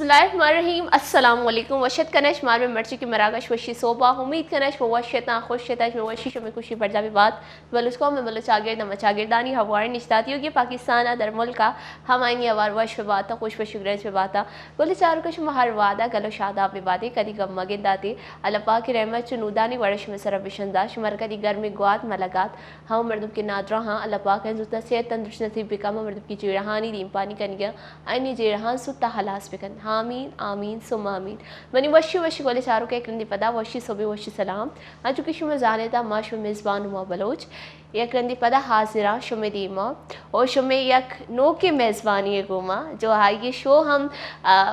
बिस्मिल्लाहिर्रहमानिर्रहीम अस्सलाम वालेकुम वशत कनश मार में मर्ची की मरागश वशी सोबा उम्मीद कनश वो वशता खुशता में वशी शमे खुशी बरजाबी बात बलुस्को में बलु चागिर नम चागिरदानी हवार निश्ताती होगी पाकिस्तान दर मुल्क का हम आएंगे अवार वश पे बात खुश शुगर पे बात बोले चार कुछ महर वादा गलो शादा पे बातें कदी गम मगे दाते अल्लाह पाक की रहमत चुनूदानी वर्ष में सर बिशंदाश मर कदी घर में गुआत मलगात हम मर्दम के नादरा हाँ अल्लाह पाक है जुता सेहत तंदुरुस्त नसीब बिकाम मर्दम की चिड़हानी दीम पानी कन गया आईनी जेरहान सुता हलास बिकन आमीन आमीन सुम आमीन मनी वशी वशी गोले चारों के क्रंदी पदा वशी सोबे वशी सलाम आज की शुम जाने था माँ शुम मेज़बान हुआ बलोच यक क्रंदी पदा हाजिरा शुमे दीमा और शुमे यक नो के मेज़बानी गुमा जो है ये शो हम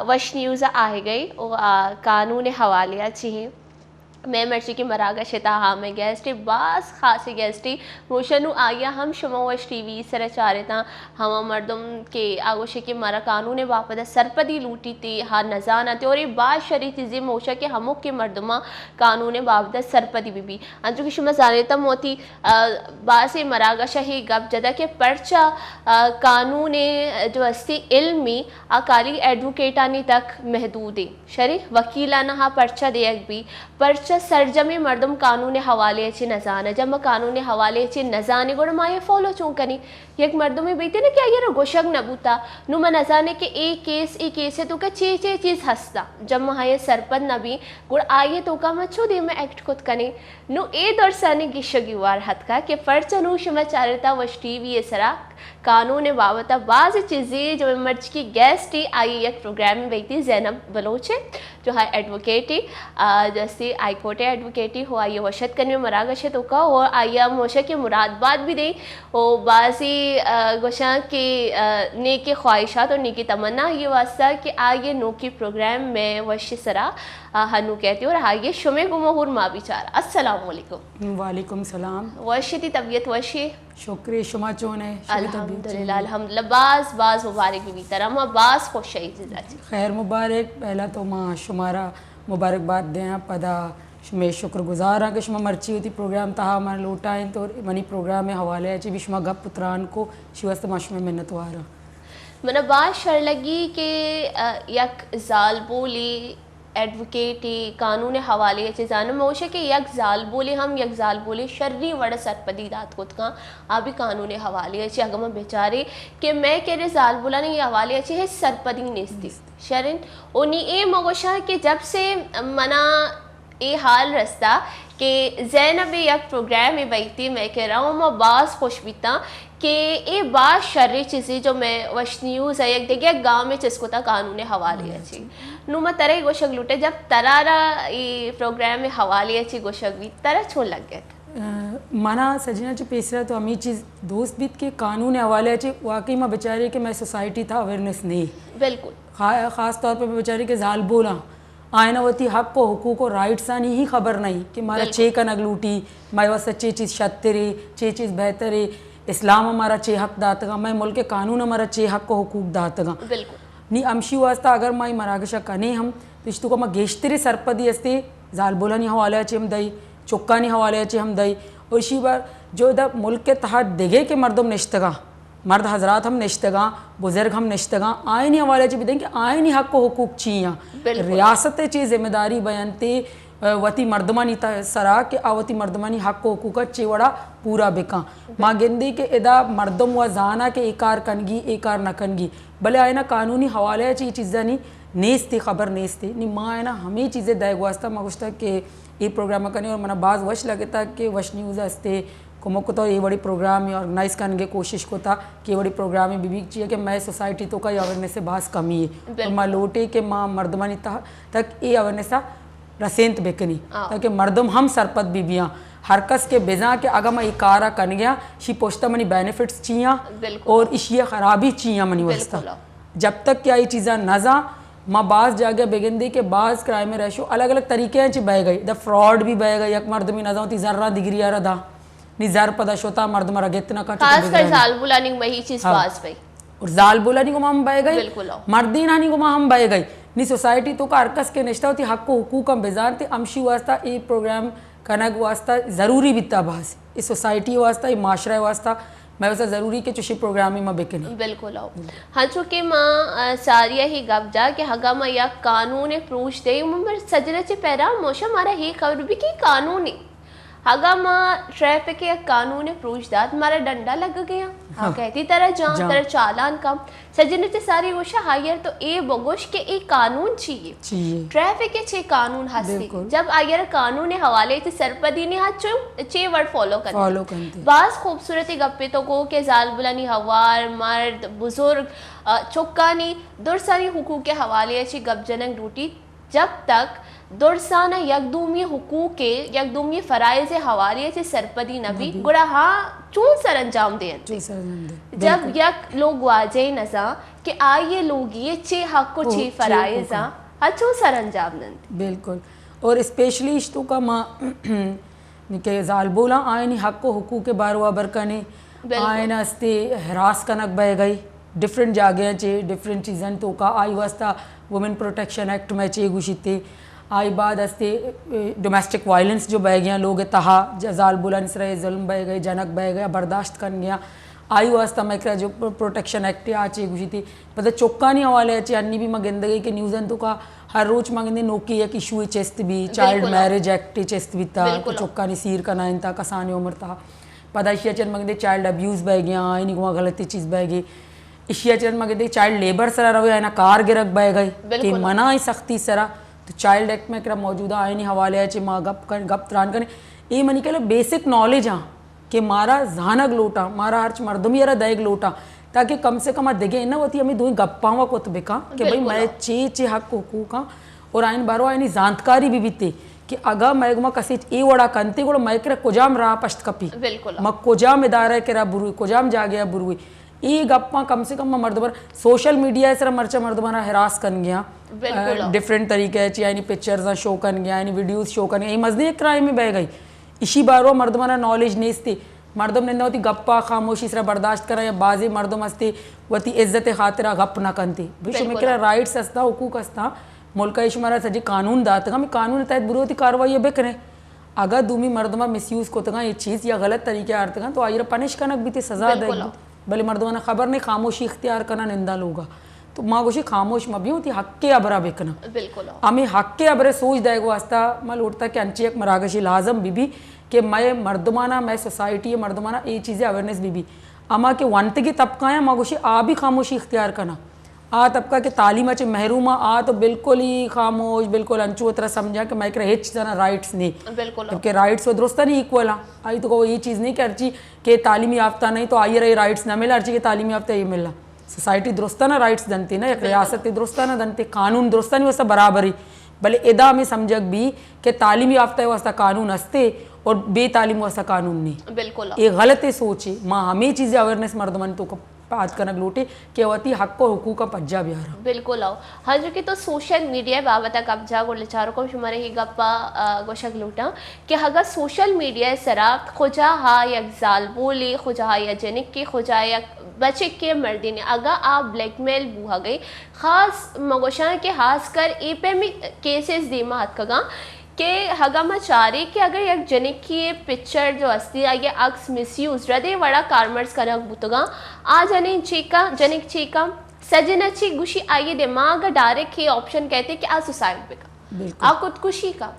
वश न्यूज़ आहे गई और कानून हवाले अच्छी हैं मैं मर्ची की मरागा शता हाँ मैं गेस्टी बास खास गेस्टी रोशनु आया हम शुमावश टीवी सर चारे था हम मर्दम के आगोशे के मरा कानून वापदा सरपदी लूटी थी हाँ नजाना थे और ये बात शरी चीज़ें मोशा के हमुक के मर्दमा कानून वापदा सरपदी बीबी अंजु की शुमा जानेता मोती बासे मरागा शही गप जदा के पर्चा कानून जो अस्ती इल्मी अकाली एडवोकेटानी तक महदूद है शरी वकीलाना हाँ पर्चा दे भी पर्चा सरजमी मर्दम कानून हवाले अच्छे नजाना जब मैं कानून हवाले अच्छे नजाने गुड़ माए फॉलो चूँ कनी एक मर्दों में बीते ना क्या ये गोशक नबूता नु मैं नजाने के एक केस है तो का चे चीज़ हंसता जब मैं ये सरपद नबी गुड़ आइए तो का मैं छो दे में एक्ट खुद कने नु ए दर्शाने गिशगी वार हद का कि पर्चा नु शुमा चारता वश टीवी सरा कानून बाबता बाज़ चीज़ें जो मर्ज की गेस्ट ही आई एक प्रोग्राम में बैठी जैनब बलोच है जो है एडवोकेट ही जैसे आई कोर्ट एडवोकेट ही हो आई वशत करने में मरागश तो का और आया मोशा के मुरादबाद भी दी और बाज़ी गोशा के नेकी ख्वाहिशात और नेकी तमन्ना ये वास्ता कि आगे नो की प्रोग्राम में वश सरा हनु कहती और आगे शुमे गुमहुर माँ बिचारा अस्सलाम वालेकुम वालेकुम सलाम वशी थी तबीयत वशी शुक्रिया शुमा चोन है अल्हम्दुलिल्लाह अल्हम्दुलिल्लाह बास मुबारक भी तरह बास खुश है खैर मुबारक पहला तो माँ शुमारा मुबारकबाद दें पदा मैं शुक्रगुजार हाँ कि शुमा मर्ची होती प्रोग्राम तहा हमारे लोटा है तो मनी प्रोग्राम में हवाले अच्छी भी शुमा गप पुत्रान को शिवस्त माशुमे मिन्नत वारा मैंने बात शर लगी कि यक जाल बोली एडवोकेट कानून हवाले अच्छे जान मोशे के यक जाल बोले हम यक जाल बोले शर्री वड़ सरपदी दात खुद का अभी कानून हवाले अच्छे अगम बेचारे कि मैं कह रहे जाल बोला नहीं हवाले अच्छे है सरपदी निस्ती शरण उन्हीं ए मगोशा के जब से मना ए हाल रस्ता कि जैनब एक प्रोग्राम में बैठी मैं कह रहा हूँ मैं बास खुश बीता कि ये बात शर्री चीज़ें जो मैं वश न्यूज़ है एक देखिए गाँव में जिसको था कानून हवाले अच्छी नुमा तरह गोशक लूटे जब तरारा ये प्रोग्राम में हवाले अच्छी गोशक भी तरह छोड़ लग गया मना सजना जो पेसरा तो अमी चीज़ दोस्त बीत के कानून हवाले अच्छे वाकई में बेचारे कि मैं सोसाइटी था अवेयरनेस नहीं बिल्कुल ख़ास तौर पर बेचारे के जाल बोला आयनावती हक को हुकूक और राइट्स आनी ही खबर नहीं कि हमारा चे का नगलूटी माए वास्ते चे चीज़ शतरे चे चीज़ बेहतर है इस्लाम हमारा चे हक दातगा मैं मुल्क के कानून हमारा चे हक को हुकूक दातगा नी अमशी वास्ता अगर माई मरागशा कने हम तो इश्तु को मैं गेश्तरे सरपदी अस्ते जाल बोला नहीं हवाले अच्छे हम दई चुक्का नहीं हवाले अच्छे हम दई और इसी बार जो इधर मुल्क के तहत देगे के मर्दम निश्तगा मर्द हजरात हम निश्तगा बुजुर्ग हम निश्तगा आयनी हवाले अच्छे भी देंगे आयनी हक को हुकूक चियाँ रियासत ची जिम्मेदारी बयानते वती मर्दमानी सरा के आवती मर्दमानी हक को हुकूक चेवड़ा पूरा बिका माँ गिंदी के इदा मर्दम व जाना के एकार कनगी एकार न कनगी भले आए ना कानूनी हवाले ची चीज़ा नहीं नेस्ती खबर नेस्ती नहीं माँ है ना हमें चीज़ें दायग वास्ता माँ कुछ के ये प्रोग्राम करने और मना बाज वश लगे था कि वश न्यूज़ हस्ते को तो ये बड़ी प्रोग्राम ऑर्गेनाइज करने की कोशिश को था कि ये बड़ी प्रोग्राम में भी चाहिए कि मैं सोसाइटी तो का अवेयरनेस से बास कमी है तो माँ लोटे के माँ मर्दमानी तक ये अवेयरनेस रसेंत बेकनी ताकि मर्दम हम सरपत बीबियाँ हरकस के बेजा के अगर मैं इकारा कन गया शी पोश्ता मनी बेनिफिट्स चिया और इशिया खराबी चिया मनी वस्ता जब तक क्या ये चीज़ा नजा माँ बास जागे बेगंदी के बास क्राइम में रेशो अलग अलग तरीके हैं बह गई द फ्रॉड भी बह गई एक मर्दमी नजा होती जर्रा दिगरी आ रहा निजार पदा शोता मर्द मरा गेतना का खास कर जाल बुलानी में ही चीज पास भाई और जाल बुलानी को हम बह गई मर्दी नानी को हम बह गई नी सोसाइटी तो का अरकस के निष्ठा होती हक को हुकूक हम बेजार थे अमशी वास्ता ये प्रोग्राम कनक वास्ता ज़रूरी बिता बास इस सोसाइटी वास्ता ये माशरा वास्ता मैं वैसा ज़रूरी कि चुशी प्रोग्राम में बिकनी बिल्कुल आओ हाँ चूँकि माँ सारिया ही गप जा कि हगा माँ या कानून प्रूछ दे उम्र सजने से पहरा मोशा मारा ही खबर भी कि कानूनी हगा माँ ट्रैफिक या कानून प्रूछ दात मारा डंडा लग गया हाँ कहती तरह जा तरह चालान कम सजने से सारी गोशा हायर तो ए बगोश के एक कानून चाहिए ट्रैफिक के छे कानून हस्ती जब आयर कानून हवाले से सरपदी ने हाथ चे वर्ड फॉलो करते बास खूबसूरत गप्पे तो को के जाल बुलानी हवार मर्द बुजुर्ग चुक्कानी दुरसानी हुकूक के हवाले अच्छी गपजनक ड्यूटी जब तक दुरसाना यकदूमी हुकूक के यकदूमी फ़राइज़ हवाले से सरपदी नबी गुड़हा चून सर अंजाम दे जब यक लोग वाजे नजा कि आइए लोग ये चे हक को चे फ़राइज़ा अच्छो सर अंजाम नंद बिल्कुल और स्पेशली इश्तों का माँ के जाल बोला आयनी हक को हुकूक के बार बरकने आयन अस्ते हरास कनक बह गई डिफरेंट जागे चे डिफरेंट चीज़न तो का आई वास्ता वुमेन प्रोटेक्शन एक्ट में चे गुशिते आई बाद अस्ते डोमेस्टिक वायलेंस जो बह गया लोग तहा जाल बुलन सरे जुल्म बह गए जनक बह गया बर्दाश्त कर गया आई वास्ता मैं जो प्रोटेक्शन एक्ट आचे गुशिते पता चौक्का नहीं हवाले अच्छे अन्नी भी मगंद गई कि न्यूज़न तो का हर रोज मगंदे नोकी एक इशू चेस्त भी चाइल्ड मैरिज एक्ट चेस्त भी था चौक्का नहीं सीर का नाइन था कसाने उम्र था पता इशिया चंद मगंदे चाइल्ड अब्यूज़ बह गया इन को गलती चीज़ बह गई इशिया चंद मगंदे चाइल्ड लेबर सरा रहो है ना कार गिरक बह गई कि मना ही सख्ती सरा तो चाइल्ड एक्ट में करा मौजूदा आईनी हवाले अच्छे माँ गप त्रान करें ये मनी के बेसिक नॉलेज हाँ कि मारा जहानक लोटा मारा हर्च मर्दमी यारा दयग लोटा ताकि कम से कम देखे ना होती हमें दो गप्पावा को तो बेका कि भाई मैं चे हक हुकूक हाँ और आइन बारो आइनी जानकारी भी बीते कि अगर मैं कसी ए वड़ा कंते गुड़ मैं करा कोजाम रहा पश्त कपी मैं कोजाम इदारा करा बुरुई कोजाम जा गया बुरुई ये गप्पा कम से कम मर्द पर सोशल मीडिया सर मर्चा मर्द बना हरास कर गया डिफरेंट तरीके यानी पिक्चर्स शो कर गया यानी वीडियोस शो कर गया मजदे क्राइम में बह गई इसी बारो मर्द बना नॉलेज नेस्ते मर्दम निंदा होती गप्पा खामोशी सरा बर्दाश्त करा या बाजी मर्दम हस्ते वती इज्जत खातिर गप ना कंते विश्व में करा राइट्स हस्ता हुकूक हस्ता मुल्क इशमारा सजी कानून दात हम कानून तहत बुरी होती कार्रवाई बेकरें अगर दूमी मर्दमा मिसयूज़ को तगा ये चीज़ या गलत तरीके आरतगा तो आइर पनिश कनक भी सजा दे भले मर्दमा खबर नहीं खामोशी इख्तियार करना निंदा लोगा तो माँ गोशी खामोश मबी होती हक के अबरा बेकना बिल्कुल हमें हक के अबरे सोच देगो वास्ता मैं लौटता कि अंची एक मरागशी लाजम बीबी कि मैं मर्दमाना मैं सोसाइटी मर्दमाना ये चीज़ें अवेयरनेस बीबी अमा के वंत की तबका है माँ गोशी आ भी खामोशी इख्तियार करना आ तबका के तालीम अच्छे महरूमा आ तो बिल्कुल ही खामोश बिल्कुल अंचू तरह समझा कि मैं हेच जना राइट्स नहीं बिल्कुल क्योंकि राइट्स वो दुरुस्त नहीं इक्वल हाँ आई तो को ये चीज़ नहीं कि अर्ची के तालीमी याफ्ता नहीं तो आई रही राइट्स ना मिला अर्ची के तालीमी याफ्ता ये मिला सोसाइटी दुरुस्ता ना राइट्स दनती ना एक रियासत दुरुस्ता ना दनते कानून दुरुस्ता नहीं वस्ता बराबरी भले एदा में समझक भी कि तालीमी याफ्ता वास्ता कानून हस्ते और बेतालीम वास्ता कानून नहीं बिल्कुल ये गलत है सोचे माँ हमें चीज़ें अवेयरनेस मर्दमन तो बात करना लूटे कि होती हक और हुकूक का पज्जा बिहार बिल्कुल आओ हर की तो सोशल मीडिया बाबत कब्जा को लिचारो को शुमारे ही गप्पा गोशक लूटा कि अगर सोशल मीडिया सरा खुजा हा या जाल बोले खुजा हा या जनिक के खुजा या बच्चे के मर्दी ने अगर आप ब्लैकमेल बुहा गई खास मगोशा के खास कर ए पे में केसेस दीमा हाथ कगा के हगामा चारे कि अगर एक जनिक की पिक्चर जो अस्ती आई अक्स मिसयूज रदे वड़ा कार्मर्स कनक बुतगा आ जने चीका जनिक चीका सजन अच्छी गुशी आइए दिमाग डायरेक्ट ये ऑप्शन कहते कि आ सुसाइड पे का आ खुदकुशी का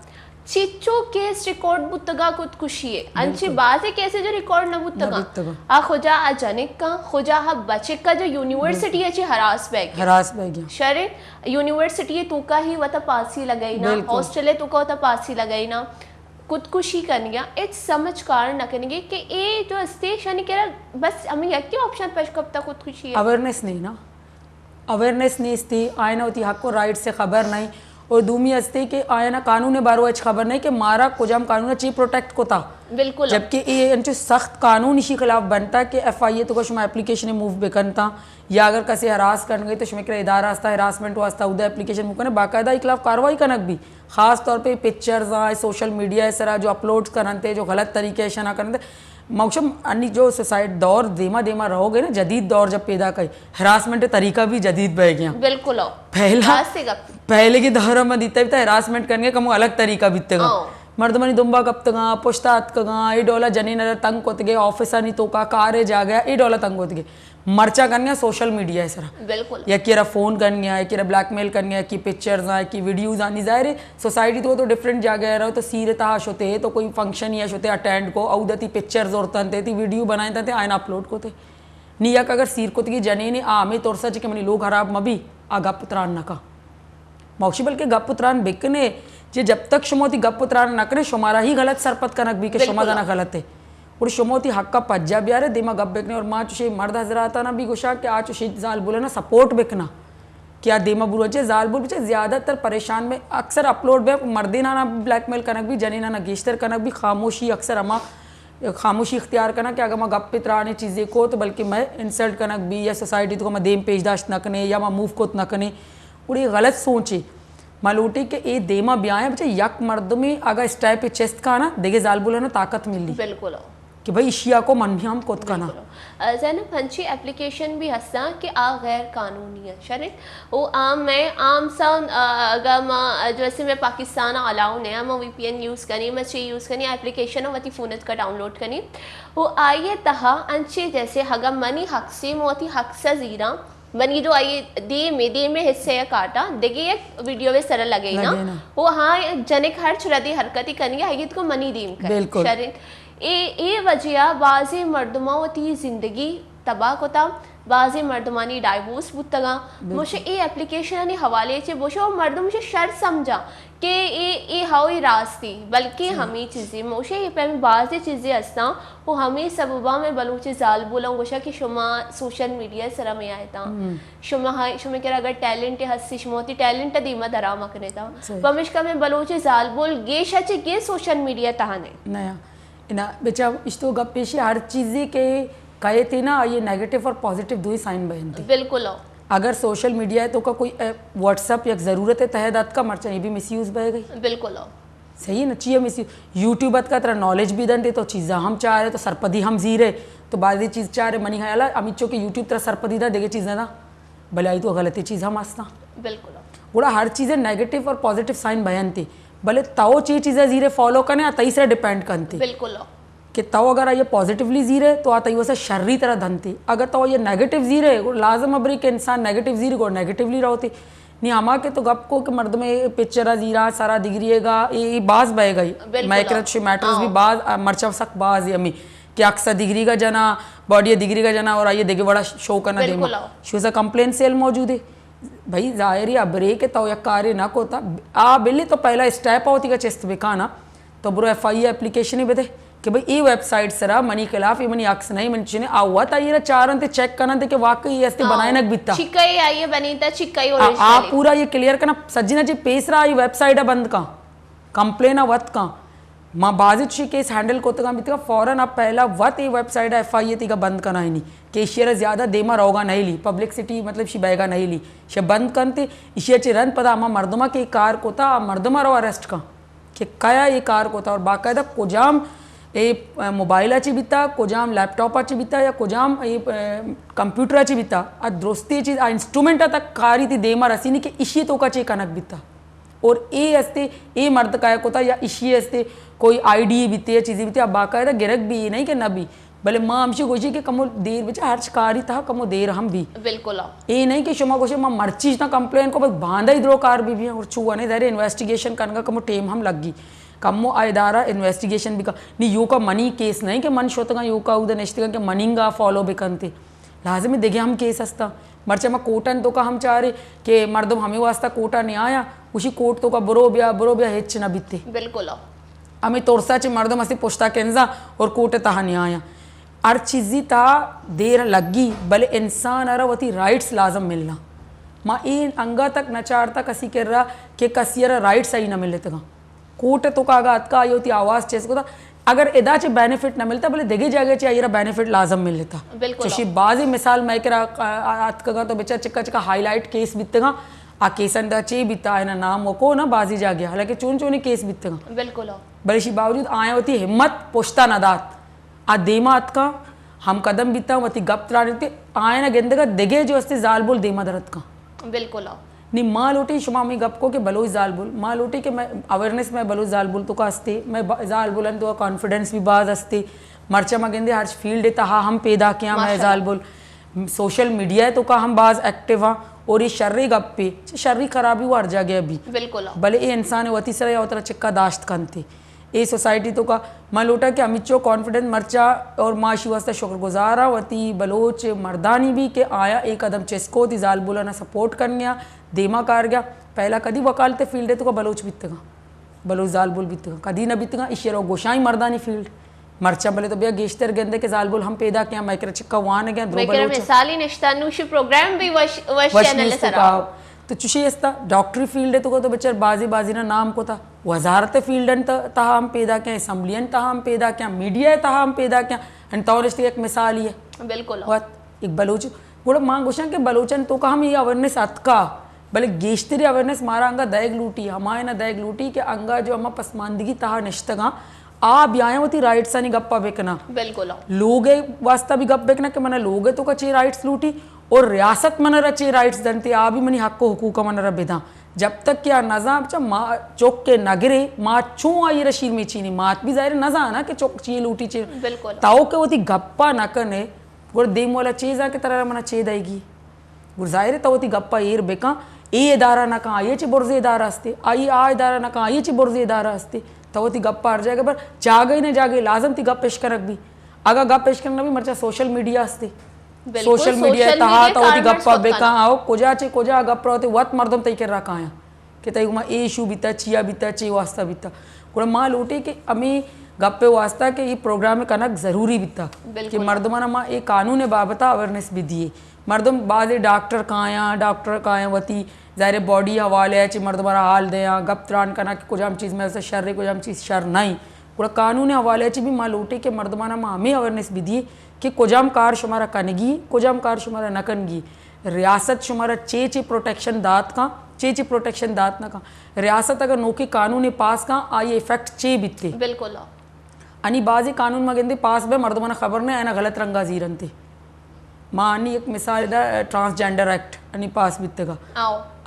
चिच्चो केस रिकॉर्ड बुतगा खुदकुशी है अंची बात है कैसे जो रिकॉर्ड न बुतगा आ खुजा आ जनिक का खुजा हा बच्चे का जो यूनिवर्सिटी है हरास बैग शरे यूनिवर्सिटी है तू का ही वता पासी लगाई ना हॉस्टल है तू का वता पासी लगाई ना खुदकुशी करनिया इट्स समझ कारण न करेंगे कि ये जो स्टेशन कह बस हमें यही ऑप्शन पेश कब तक खुदकुशी है अवेयरनेस नहीं ना अवेयरनेस नहीं थी आए ना होती हक को राइट से खबर नहीं और दूमी हस्ते के आया ना कानून बारो अच्छी खबर नहीं कि मारा कुजाम कानून ची प्रोटेक्ट को था बिल्कुल जबकि ये सख्त कानून इसी खिलाफ बनता कि FIA तो कुछ एप्लीकेशन मूव बेकन था या अगर कसे हरास कर गई तो शुमें इदारा आस्ता हरासमेंट वास्ता उदा एप्लीकेशन मूव करने बाकायदा खिलाफ कार्रवाई कनक भी खास तौर पे पिक्चर्स आए सोशल मीडिया सरा जो अपलोड करते जो गलत तरीके से ना करते मौसम अन्य जो सोसाइटी दौर देमा देमा रहोगे ना जदीद दौर जब पैदा कई हरासमेंट तरीका भी जदीद बह गया बिल्कुल पहले के दौर में दीता भी था हरासमेंट करने का अलग तरीका बीतेगा मर्दमनी दुंबा गप्तगा पुश्ता अतकगा ए डोला जनी नर तंग कोतगे ऑफिस नहीं तो का कारे जा गया ए डोला तंग कोतगे मर्चा करन गया सोशल मीडिया है सर बिल्कुल या कि फोन करन गया कि ब्लैकमेल करन गया कि पिक्चर्स आए कि वीडियोस आनी जाहिर सोसाइटी तो डिफरेंट जा गया रहो तो सीरे ताश होते तो कोई फंक्शन या होते अटेंड को औदती पिक्चर्स और तंते थी वीडियो बनाए थे आयन अपलोड को थे नी यक अगर सीर कोतगी जने ने आमे तोरसा कि मनी लोग हराब मबी आ गपुत्रान नका मौक्षी बल्कि गपुत्रान बिकने जे जब तक शुमोती गपुत्रान नकने शुमारा ही गलत सरपत कनक भी के शुमा जाना गलत है और शुमोती हक का पज्जा भी आ रहे दिमा गप बेकने और माँ चुशे मर्द हजराता ना भी गुशा कि आज चुशे जाल बोले ना सपोर्ट बेकना क्या देमा बुरो चे जाल बोल बचे ज़्यादातर परेशान में अक्सर अपलोड बे मर्दी ना ब्लैकमेल कनक भी जनी ना गेस्टर कनक भी खामोशी अक्सर अमा खामोशी इख्तियार करना कि अगर मैं गप पितराने चीज़ें को तो बल्कि मैं इंसल्ट कनक भी या सोसाइटी तो मैं देम पेशदाश न कने या मैं मूव को न कने और ये गलत सोचे मालूटी के ए देमा ब्याह बच्चे यक मर्द में अगर इस टाइप चेस्ट का ना देखे जाल बोले ना ताकत मिली बिल्कुल कि भाई इशिया को मन भी हम कोत का ना जैनब हंची एप्लीकेशन भी हंसा कि आ गैर कानूनी है शरीक वो आम मैं आम सा अगर मैं जैसे मैं पाकिस्तान अलाउ नहीं मैं VPN यूज़ करनी मैं चे यूज़ करनी एप्लीकेशन वती फ़ोन का डाउनलोड करनी वो आइए तहा अंचे जैसे हगा मनी हक से मोती हक से ज़ीरा बनी जो आइए दे में हिस्से या काटा देखिए एक वीडियो में सरल लगे ना वो हाँ जने खर्च रदी हरकती करनी है को मनी दीम कर शरीक ए वजह बाज़े मर्दमावती ज़िंदगी तबाह कोता बाज़े मर्दमानी डाइवोर्स बुतगा मुझे ए एप्लीकेशन हवाले से बोशे और मर्द मुझे शर्त समझा कि ए हाई रास्ती बल्कि हमें चीज़ें मुझे ये पे बाज़े चीज़ें हंसता वो हमें सबबा में बलूचे जाल बोला गोशा कि शुमा सोशल मीडिया सरा में आया था शुमा कह अगर टैलेंट हंसी शुमाती टैलेंट दीमा दरामा करे था पमिश का में बलूचे जाल बोल गे शचे गे सोशल मीडिया तहाने नया ना बेचा इस्तो गप पेशी हर चीज़ें के कहे थे ना ये नेगेटिव और पॉजिटिव दो ही साइन बहन थे बिल्कुल अगर सोशल मीडिया है तो का कोई व्हाट्सअप या ज़रूरत है तहदात का मर्चा ये भी मिसयूज़ बह गई बिल्कुल सही है ना चाहिए मिसयूज यूट्यूब का तरह नॉलेज भी दन थे तो चीज़ा हम चाह रहे तो सरपदी हम जी रहे तो बाजी चीज़ चाह रहे मनी खाया अमित चो के यूट्यूब तरह सरपदी था देखे चीज़ें ना भले आई तो गलत चीज़ हम आस्ता बिल्कुल बड़ा हर चीज़ें नेगेटिव और पॉजिटिव साइन बहन थी भले ताओ चीज़ें जीरे फॉलो करने तीसरे डिपेंड करती बिल्कुल कि ताओ अगर ये पॉजिटिवली जीरे तो आता वैसे शर्री तरह धनती अगर तो ये नेगेटिव जीरे लाजम अबरी के इंसान नेगेटिव जीरे को नेगेटिवली रहती नहीं आमा के तो गप को कि मर्द में पिक्चर जीरा सारा दिगरिएगा ये बाज बह गई मैक्रच मैटर्स भी बाज मर्चा सक बाज अमी कि अक्सर दिगरी का जना बॉडी दिगरी का जना और आइए देखे बड़ा शो करना देना शो से कंप्लेन सेल मौजूद है भाई जाहिर अबरे के तो कार्य ना कोता आ बिल्ली तो पहला स्टेप होती का चेस्ट बेकाना तो बुरो FIA एप्लीकेशन ही बदे कि भाई ये वेबसाइट सरा मनी खिलाफ ये मनी अक्स नहीं मन चीने आवा था ये चारन ते चेक करना थे कि वाकई ये ऐसे बनाए नक बिता चिकई आइए बनी था चिकई और आ पूरा ये क्लियर करना सज्जिना जी पेश रहा ये वेबसाइट है बंद का कंप्लेन वत का माँ बाजित शी केस हैंडल को तक बितगा फौरन अब पहला वत ये वेबसाइट है FIA ती का बंद करना ही नहीं कि इशियर ज़्यादा देमा रोगा नहीं ली पब्लिसिटी मतलब शी बैगा नहीं ली शे बंद करते इशियर चे रन पता अमा मर्दमा के कार को था मर्दमा रो अरेस्ट का कि कया ये कार को था और बाकायदा कोजाम ये मोबाइलाची बिता कोजाम लॅपटॉपाची बिता या कोजाम ये कंप्यूटराची बिता आ दोस्ती चीज आ इंस्ट्रूमेंट तक कारी ती देमा रसीनी के इशी तो का चे कनक बिता और ए असते ए मर्द काय को था या इशी असते कोई आईडी बीते या चीज़ें बीते अब बाकायदा गिरक भी ये नहीं कि न भी भले माँ हमसे कोशी कि कमो देर बेचा हर्च कारी था कमो देर हम भी बिल्कुल ये नहीं कि शुमा कोशी माँ मर्ची ना कंप्लेन को बस बांधा इधरो कार भी और छुआ नहीं धैर्य इन्वेस्टिगेशन करने का कमो टेम हम लग गई कमो आयदारा इन्वेस्टिगेशन भी का नहीं यू का मनी केस नहीं कि मन शोतगा यू का उधर निश्चित के मनिंगा फॉलो भी करते लाजमी देखे हम केस हस्ता मर्चा में कोटन तो का हम चाह रहे कि मर्दम हमें वास्ता कोटा नहीं आया उसी कोट तो का बरो ब्या हेच ना बीते बिल्कुल हमें तोरसा चे मर्दम असी पोस्ता केंजा और कोटे तहा नहीं आया हर चीज़ी ता देर लगी भले इंसान अरा वती राइट्स लाजम मिलना माँ इन अंगा तक नचारता कसी कर रहा कि कसियर राइट्स आई ना मिले तक कोट तो का आगा का आई होती आवाज़ चेस को था अगर इदा चे बेनिफिट ना मिलता भले देखे जागे चे आइरा बेनिफिट लाजम मिल लेता चशी बाजी मिसाल मैं करा आत का तो बेचा चिक्का चिक्का हाईलाइट केस बीतेगा आ केसन दा चे बीता है ना नाम को ना बाजी जा गया हालांकि चून चूनी केस बीतेगा बिल्कुल भले शी बावजूद आए होती हिम्मत पोश्ता नदात आ देमात का हम कदम बीता वती गप त्राते आए ना गेंदे का देगे जो अस्ते जाल बोल देमा दरत का बिल्कुल नी माँ लोटी शुमा मी गप को के बलोच जाल बोल माँ लोटी के मैं अवेयरनेस में बलोच जाल बोल तो का असते मैं जाल बोलन तो कॉन्फिडेंस भी बाज असते मर्चा मगेंदे हर फील्ड है हा हम पैदा किया मैं जाल बोल सोशल मीडिया है तो का हम बाज एक्टिव हाँ और ये शर्री गप पे शर्री खराबी वो हर जगह अभी बिल्कुल भले ये इंसान वती सर उतरा चिक्का दाश्त कंते ये सोसाइटी तो का माँ लोटा के अमिचो कॉन्फिडेंस मर्चा और माशी वास्ता शुक्रगुजारा वती बलोच मर्दानी भी के आया एक कदम चेस्को थी जाल बोला ना सपोर्ट करने देमा कार गया पहला कदी वकालते फील्ड है तो का बलोच बीतगा बलोच जाल बोल बीतगा कदी ना बीतगा इशेरो गोशाई मर्दानी फील्ड मर्चा भले तो भैया गेश्तर गेंदे के जाल बोल हम पैदा किया माइक्रो चिक्का वान गया मैं कह मिसाली निश्तानुशी प्रोग्राम भी वश चैनल से सरा तो चुशी ऐसा डॉक्टरी फील्ड है तो बेचार बाजी बाजी ना नाम को था वजारत फील्ड तहा हम पैदा किया असम्बलियन तहा हम पैदा किया मीडिया तहा हम पैदा किया एंड तो एक मिसाल ही है बिल्कुल एक बलोच गुड़ माँ गुशा के बलोचन तो का हम ये अवेयरनेस अतका भले गेश्तरी अवेयरनेस मारा अंगा दैग लूटी हमारे ना दैग लूटी के अंगा जो हम पसमानदगी तहा निश्तगा आ ब्याया होती राइट्स आणि गप्पा बेकना बिल्कुल लोग वास्ता भी गप बेकना के मना लोग तो कचे राइट्स लूटी और रियासत मन रचे राइट्स दनते आ भी मनी हक हुकूक मन रबेदा जब तक क्या नजाम चा माँ चौक के नगरे माँ छू आई रशीर में चीनी मात भी जाहिर नजा ना कि चौक ची लूटी चे बिल्कुल ताओ के होती गप्पा न करने गुड़ देम वाला चीज आके तरह मना चेद आएगी गुड़ जाहिर तो होती गप्पा येर बेका ए इदारा ना कहाँ ये ची बुर्जे इदारा हस्ते आई आ इदारा ना कहाँ ये ची बुर्जे इदारा हस्ते तो वो गप्पा हर जाएगा पर जागे न जागे लाजम थी गप पेश करक भी अगर गप पेश करना भी मर्चा सोशल मीडिया हस्ते सोशल मीडिया तहा तो वो गप्पा बेका आओ कोजा चे कोजा गप रहोते वत मर्दम तई कर रखा है कि तई उमा ए इशू बीता चिया बीता चे वास्ता बीता कुड़ा माँ लूटे कि अमी गप्पे वास्ता के ये प्रोग्राम में कनक जरूरी बीता कि मर्दमाना माँ एक कानून बाबता अवेयरनेस भी दिए मर्दम बाजे डॉक्टर काया वती ज़ाहिर बॉडी हवाले है मर्द हमारा हाल दे गप त्रान करना कि कुछ हम चीज़ में ऐसा शर है कुछ हम चीज़ शर नहीं पूरा कानून हवाले भी माँ लूटे के मर्दमाना माँ हमें अवेयरनेस भी दिए कि कुजाम कार शुमारा कनगी कुजाम कार शुमारा नकनगी रियासत शुमारा चे प्रोटेक्शन दात का चे प्रोटेक्शन दात ना का रियासत अगर नोके कानून पास का आई इफेक्ट चे बीते बिल्कुल अनि बाजी कानून मगेंदे पास में मर्दमाना खबर ने आना गलत रंगा जीरनते माँ अनि एक मिसाल ट्रांसजेंडर एक्ट अनि पास बीते का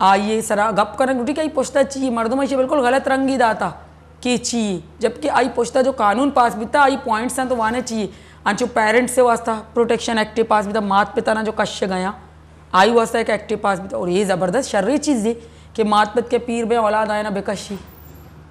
आइए सरा गप करने उठी आई पुछता चाहिए मर्दों में बिल्कुल गलत रंगी दाता के चाहिए जबकि आई पुछता जो कानून पास बीता आई पॉइंट्स हैं तो वाने चाहिए जो पेरेंट्स से वास्ता प्रोटेक्शन एक्टिव पास बीता मात पिता ना जो कश्य गया आई वास्ता एक एक्टिव पास बीता और ये ज़बरदस्त शर्री चीज़ है कि मात पिता के पीर में औलाद आए ना बेकशी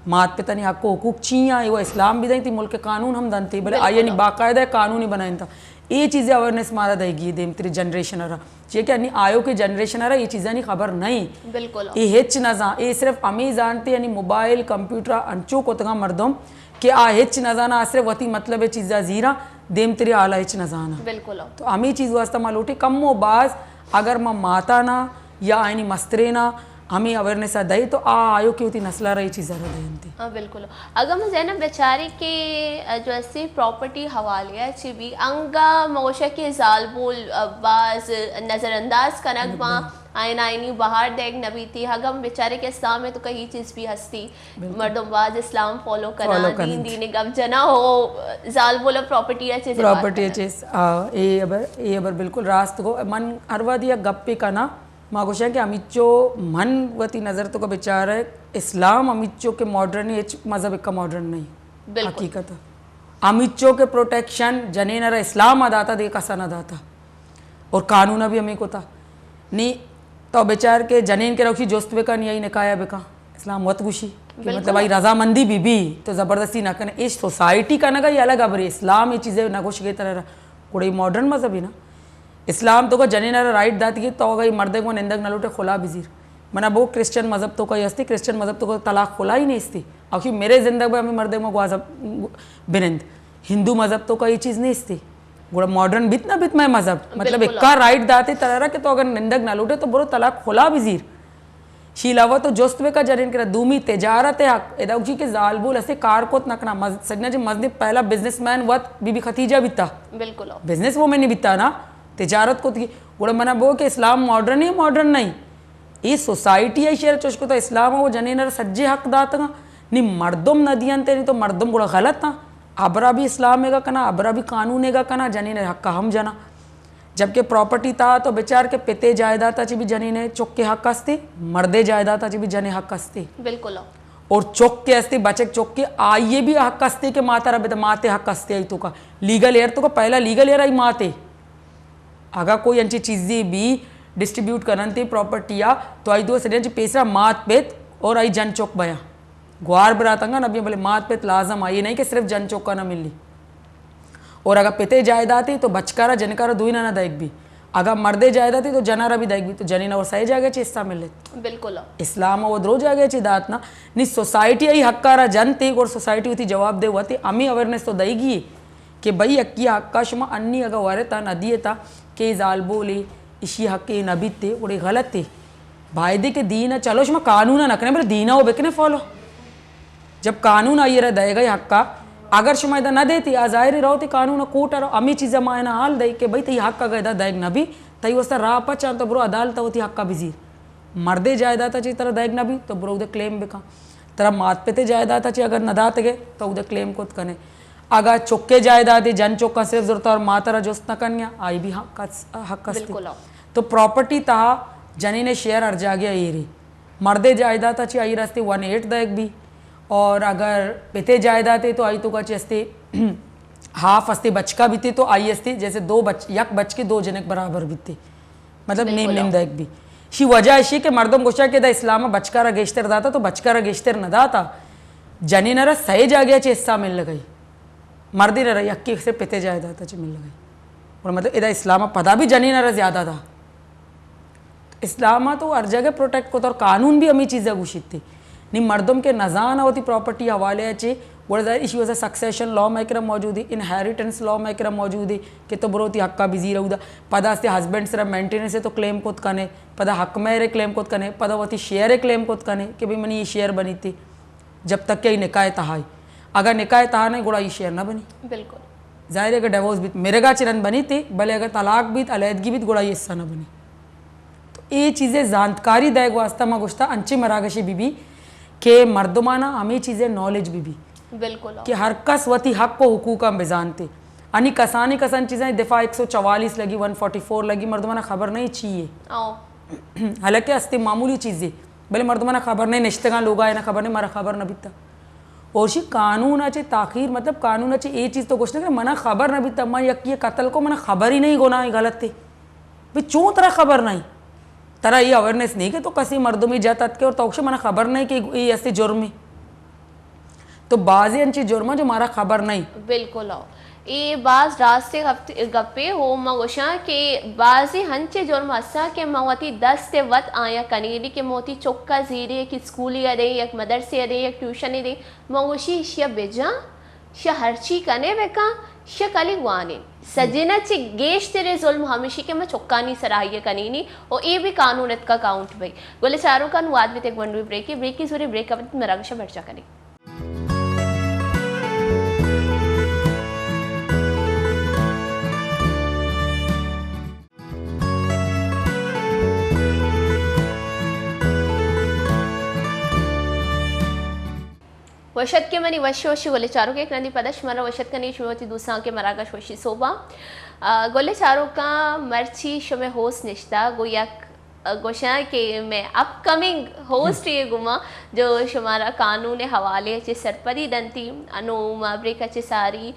मात पिता ने आपको हुकूक चाहिए वो इस्लाम भी दी थी मुल्क के कानून हम दनते भले आई नहीं बाकायदा कानून ही बनाए था ये चीज़ें अवेयरनेस मारा देगी देम तेरी जनरेशन आ रहा ये क्या नहीं आयो के जनरेशन आ रहा ये चीज़ें नहीं खबर नहीं बिल्कुल ये हिच न जा ये सिर्फ अमी जानते यानी मोबाइल कंप्यूटर अंचो को तगा मर्दम कि आ हिच न जाना सिर्फ वती मतलब है चीज़ा जीरा देम तेरी आला हिच न जाना बिल्कुल तो अमी चीज़ वास्ता मालूटी कम वो बाज अगर माँ माता ना या आईनी मस्तरे ना हमें अवेयरनेस दई तो आयो की होती नस्ला रही चीज़ दे हाँ बिल्कुल अगर मैं जैनब बेचारी के जो ऐसी प्रॉपर्टी हवाले अच्छी भी अंगा मोशा के जाल बोल बाज नज़रअंदाज कनक माँ आयना आईनी बाहर देख नबी थी हगम बेचारे के इस्लाम में तो कहीं चीज़ भी हस्ती मर्दम बाज इस्लाम फॉलो करना दीन दीन गब जना हो जाल बोला प्रॉपर्टी ये अबर बिल्कुल रास्त को मन अरवा दिया गप्पे का ना मागोशा के अमिचो मन वती नज़र तो का बेचारा है इस्लाम अमिचो के मॉडर्न है मज़हब का मॉडर्न नहीं हकीकत अमिचो के प्रोटेक्शन जने नरा इस्लाम अदाता दे का सन अदाता और कानून अभी हमें को था नहीं तो बेचार के जनेन के रखी जोस्तवे का नहीं निकाया बेका इस्लाम वत गुशी मतलब भाई रजामंदी भी तो ज़बरदस्ती ना करने इस सोसाइटी का ना का ये अलग अब इस्लाम ये चीज़ें नगोश के तरह कोई मॉडर्न मज़हब ही ना इस्लाम तो का जने ना राइट दाती की तो गई मर्दे को निंदक न लूटे खुला बिजीर मना वो क्रिश्चियन मज़हब तो कई हस्ती क्रिश्चियन मज़हब तो तलाक खुला ही नहीं इसती आखिर मेरे ज़िंदगी में हमें मर्दे को वाजब बिनंद हिंदू मज़हब तो कई चीज़ नहीं इसती गुड़ा मॉडर्न बित में मज़हब मतलब इक्का राइट दाते तरह के तो अगर निंदक न लूटे तो बुरो तलाक खुला बिजीर शीलावा तो जोस्तवे का जरिन करा दूमी तिजारत है एदाउजी के जालबुल ऐसे कार को नकना सजना जी मजदब पहला बिजनेसमैन वत बीबी खतीजा बिता बिल्कुल बिजनेस वो मैंने बिता ना तिजारत को गुड़ा मना बो कि इस्लाम मॉडर्न है मॉडर्न नहीं ये सोसाइटी है शेर चुस्को तो इस्लाम वो जने नर सज्जे हक दाता नी मर्दम नदियन ते नहीं तो मर्दम गुड़ा गलत था अबरा भी इस्लाम है कना अबरा भी कानून है कना जने नर हक का हम जना जबकि प्रॉपर्टी था तो बेचार के पिते जायदाताची बी जनीने चोक्के हक्क असते, मर्दे जायदाताची बी जने हक्क असते बिल्कुल और चोक्के असते बचक चोक्के आइए भी हक्क असते के माता रबे तो माते हक्क असते आई तो का लीगल एयर तो का पहला लीगल एयर आई माते अगर कोई अंची चीजें भी डिस्ट्रीब्यूट करन थी प्रॉपर्टी या तो आई दो सड़े पैसा मात पेत और आई जन चौक बया ग्वार बरातंगा नबी बोले मात पेत लाजम आई नहीं कि सिर्फ जन चौक का ना मिली और अगर पिते जायदाद थी तो बचकारा जनकारा दुई ना दायक भी अगर मर्दे जायदाद थी तो जनारा भी दायक भी तो जनीना और सही जागे चे हिस्सा मिले बिल्कुल इस्लाम वो द्रो जागे चे दात ना नि सोसाइटी आई हक्कारा जन थी और सोसाइटी होती जवाब दे हुआ थी अमी अवेयरनेस तो दईगी कि भाई अक्की आकाश में अन्नी अगर वारे था नदी था के जाल बोले इसी हक नबी थे और गलत थे भाईदे के दीन चलो इसमें कानून नखने मेरे दीना हो बेकने फॉलो जब कानून आई रहा देगा हक्का अगर शुमा इधर न देती आ जाहिर रहो थी कानून कोट रहो अमी चीज़ें मायना हाल दई के भाई तई हक्का गए दायक नबी तई वस्ता राह पचा तो ब्रो अदालत होती हक्का बिजीर मर्दे जायदाता चाहिए तरह दायक नबी तो ब्रो उधर क्लेम बेका तरह मात पेते जायदाता चाहिए अगर नदात गए तो उधर क्लेम को कने अगर चौके जायदाद जन चौका सिर्फ जरूरत और मातरा जोस्त न कन्या आई भी हक तो प्रॉपर्टी ता जनी ने शेयर अर्जा गया ये रे मर्दे जायदाद अच्छी आई रस्ते 1/8 दायक भी और अगर पिते जायदाद है तो आई तो कच्चे हस्ते हाफ हस्ते बचका भी थे तो आई हस्ते जैसे यक बच के दो जनक बराबर भी थे मतलब नेम दायक भी शी वजह ऐसी कि मर्दम गोशा के दा इस्लाम बचकारा गेश्तर दाता तो बचकारा गेश्तर न दाता जनी नरा सही जा गया चे हिस्सा मिल गई मर्दी न रही अक्की से पिते जायदाद अच्छी मिल गई और मतलब इधर इस्लाम पता भी जनी नरा ज्यादा था इस्लाम तो हर जगह प्रोटेक्ट को तो और कानून भी अमी चीज़ें घुषित थी नहीं मर्दों के नजान होती प्रॉपर्टी हवाले अच्छे बड़े इशू है सक्सेशन लॉ मैकरम मौजूद है इनहेरिटेंस लॉ मैकरम मौजूद है कि तो बरोती हक्का बिजी रहूदा पदा से हस्बैंड सिर्फ मेंटेनेंस है तो क्लेम कोत कने पदा हक मेरे क्लेम कोत कने पदा वती शेयर क्लेम कोत कने कि भाई मनी ये शेयर बनी थी जब तक कि निकाय तहाई अगर निकाय तहा नहीं गुड़ा ये शेयर ना बनी बिल्कुल जाहिर है कि डिवोर्स भी मेरे गा चिरन बनी थी भले अगर तलाक भी अलहदगी भी गुड़ा ये हिस्सा ना बनी तो ये चीज़ें जानकारी दायक वास्ता में गुश्ता अंची मरागशी बीबी के मर्दमाना हमें चीज़ें नॉलेज भी बिल्कुल कि हर कस वती हक को हुकूक हम बेजानते अनि कसानी कसन चीज़ें दफ़ा 144 लगी 144 लगी मर्दमाना खबर नहीं चाहिए हालांकि अस्ते मामूली चीज़ें भले मर्दमाना खबर नहीं निश्तगा लोग आए ना खबर नहीं मारा खबर न बीता और शी कानून अच्छे ताखीर मतलब कानून अच्छे ये चीज़ तो कुछ नहीं मना खबर न बीता मैं यकी कत्ल को मना खबर ही नहीं गोना गलत थे भाई चूँ तरह खबर नहीं तरह ये अवेयरनेस नहीं कि तो कसी मर्दों में जाता के और तोक्षे मना खबर नहीं कि ये ऐसे जुर्म है तो बाजी अंची जुर्म जो मारा खबर नहीं बिल्कुल ये बाज रास्ते गप्पे हो मगोशा के बाजी हंचे जुर्म हस्सा के मवती 10 से वत आया कनेरी के मोती चौका जीरे कि स्कूल या दे एक मदरसे दे एक ट्यूशन दे मगोशी शिया बेजा शिया हरची कने बेका शिया कली गुआने सजना चे गेश तेरे जुल्म हमेशी के मैं चौकानी सराहिए कनीनी और ये भी कानूनत का काउंट भाई बोले शाहरुख खान वाद भी एक वन ब्रेक की सूरी ब्रेक अब मेरा गशा बढ़ जा करें वशत के मनी वशी गोले चारों के एक नदी पदश मरा वशत का नीच होती दूसरा के मरागश वशी सोबा गोले चारों का मर्ची शमे होस्ट निश्ता गोया गोशा के मैं अपकमिंग होस्ट ये गुमा जो शुमारा कानून हवाले अच्छे सरपरी दंती अनु माबरेक अच्छे सारी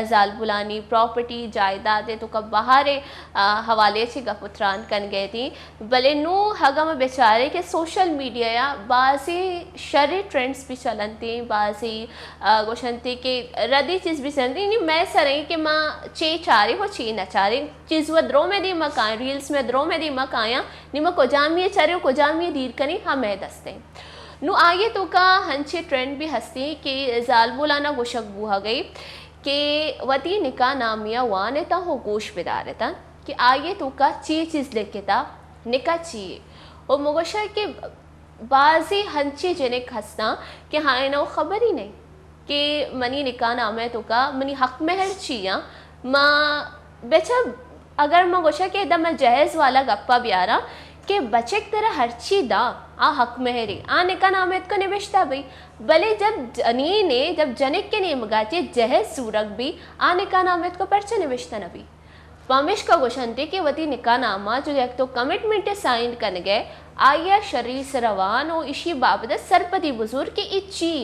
जाल बुलानी प्रॉपर्टी जायदाद तो कब बाहर हवाले अच्छे गपुत्रान कन गए थी भले नू हगम बेचारे के सोशल मीडिया या बाजी शरी ट्रेंड्स भी चलते बाजी गोशंती के रदी चीज़ भी चलती नहीं मैं सर कि माँ चे चारे हो चे न चारे चीज़ वो द्रो में दी मकान रील्स में द्रो में दी मकाया निम को जामिए चरे को जामिए दीर कनी हमें दस्ते नु आगे तो का हंचे ट्रेंड भी हंसती कि जाल बुलाना गोशक बुहा गई कि वती निका नामिया वाने ता हो गोश बिदारे था कि आगे तो का चीज़ लेके था निका चाहिए और मुगोशा के बाजी हंचे जने हंसना कि हाँ ना खबर ही नहीं कि मनी निका नाम है तो का मनी हक महर चिया माँ बेचा अगर मैं गोशा के एकदम मैं जहेज वाला गप्पा भी आ रहा कि बच्चे की तरह हर चीज दा आ हक महरी आ निका नाम है को निविश्ता भाई भले जब जनी ने जब जनिक के नियम गाचे जहेज सूरग भी आ निका नाम है को परचे निविश्ता नबी पमिश का गोशंते के वती निकाह नामा जो एक तो कमिटमेंट साइन कर गए आया शरीर से रवान और इसी बाबत सरपति बुजुर्ग की इच्छी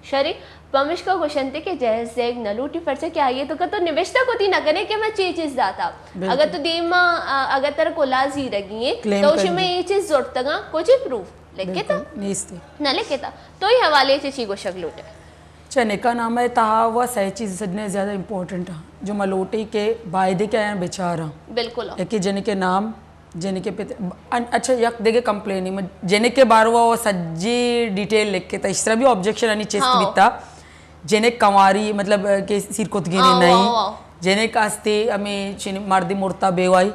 शरीर पमिश का गोशंते के जैस जेग नलूटी फरसे के आइए तो निविष्टा को ती नगने के मैं चीज दाता अगर तो देमा अगर तेरे को लाजी रगी है तो उसमें ये चीज जोड़ता कुछ प्रूफ लिखे था न लिखे था तो ये हवाले से ची गोशक लूटे निकाह नामा है तहा वह सही चीज़ सजने ज़्यादा इम्पोर्टेंट है जो मलोटी के वायदे के आया बेचारा बिल्कुल एक जन के नाम जन के पिता अच्छा यक देगे कंप्लेन में जन के बारवा वो सज्जी डिटेल लिख के था इस तरह भी ऑब्जेक्शन यानी चेस्ट बिता जने कंवारी मतलब के सिर को गिने नहीं जने कास्ते हमें मर्दी मुर्ता बेवाई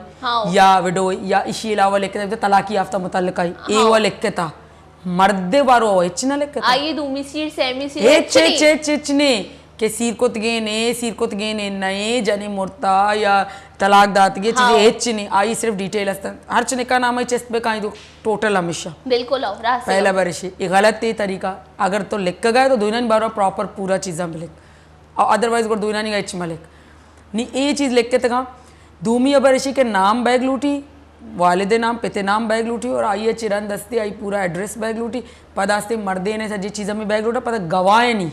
या विडो या इसी अलावा लिख के तलाकी याफ्ता मुतल्लिका ए वो लिख के था मर्दे बारो ಹೆಚ್ಚಿನ ಲೆಕ್ಕ आई दूमी सीर सेमी सीर ಹೆಚ್ಚಿನೆ के सिर को तगेने नए जने मुर्ता या तलाक दातगे चीजें ಹೆಚ್ಚಿನೆ आई सिर्फ डिटेल असता हर चने का नाम है चेस्ट पे काई तो टोटल हमेशा बिल्कुल और रास पहला बारिश ये गलत है तरीका अगर तो लिख गए तो दोनों बार प्रॉपर पूरा चीज़ मिले और अदरवाइज को दोनों नहीं गए मलिक नहीं ये चीज़ लिख के तक दूमी अबरिशी के नाम बैग लूटी वालिदे नाम पिते नाम बैग लूटी और आइए चिरन दस्ती आई पूरा एड्रेस बैग लूटी पदास्ते मर्दे ने सजी चीज़ में बैग लूटा पता गवाए नहीं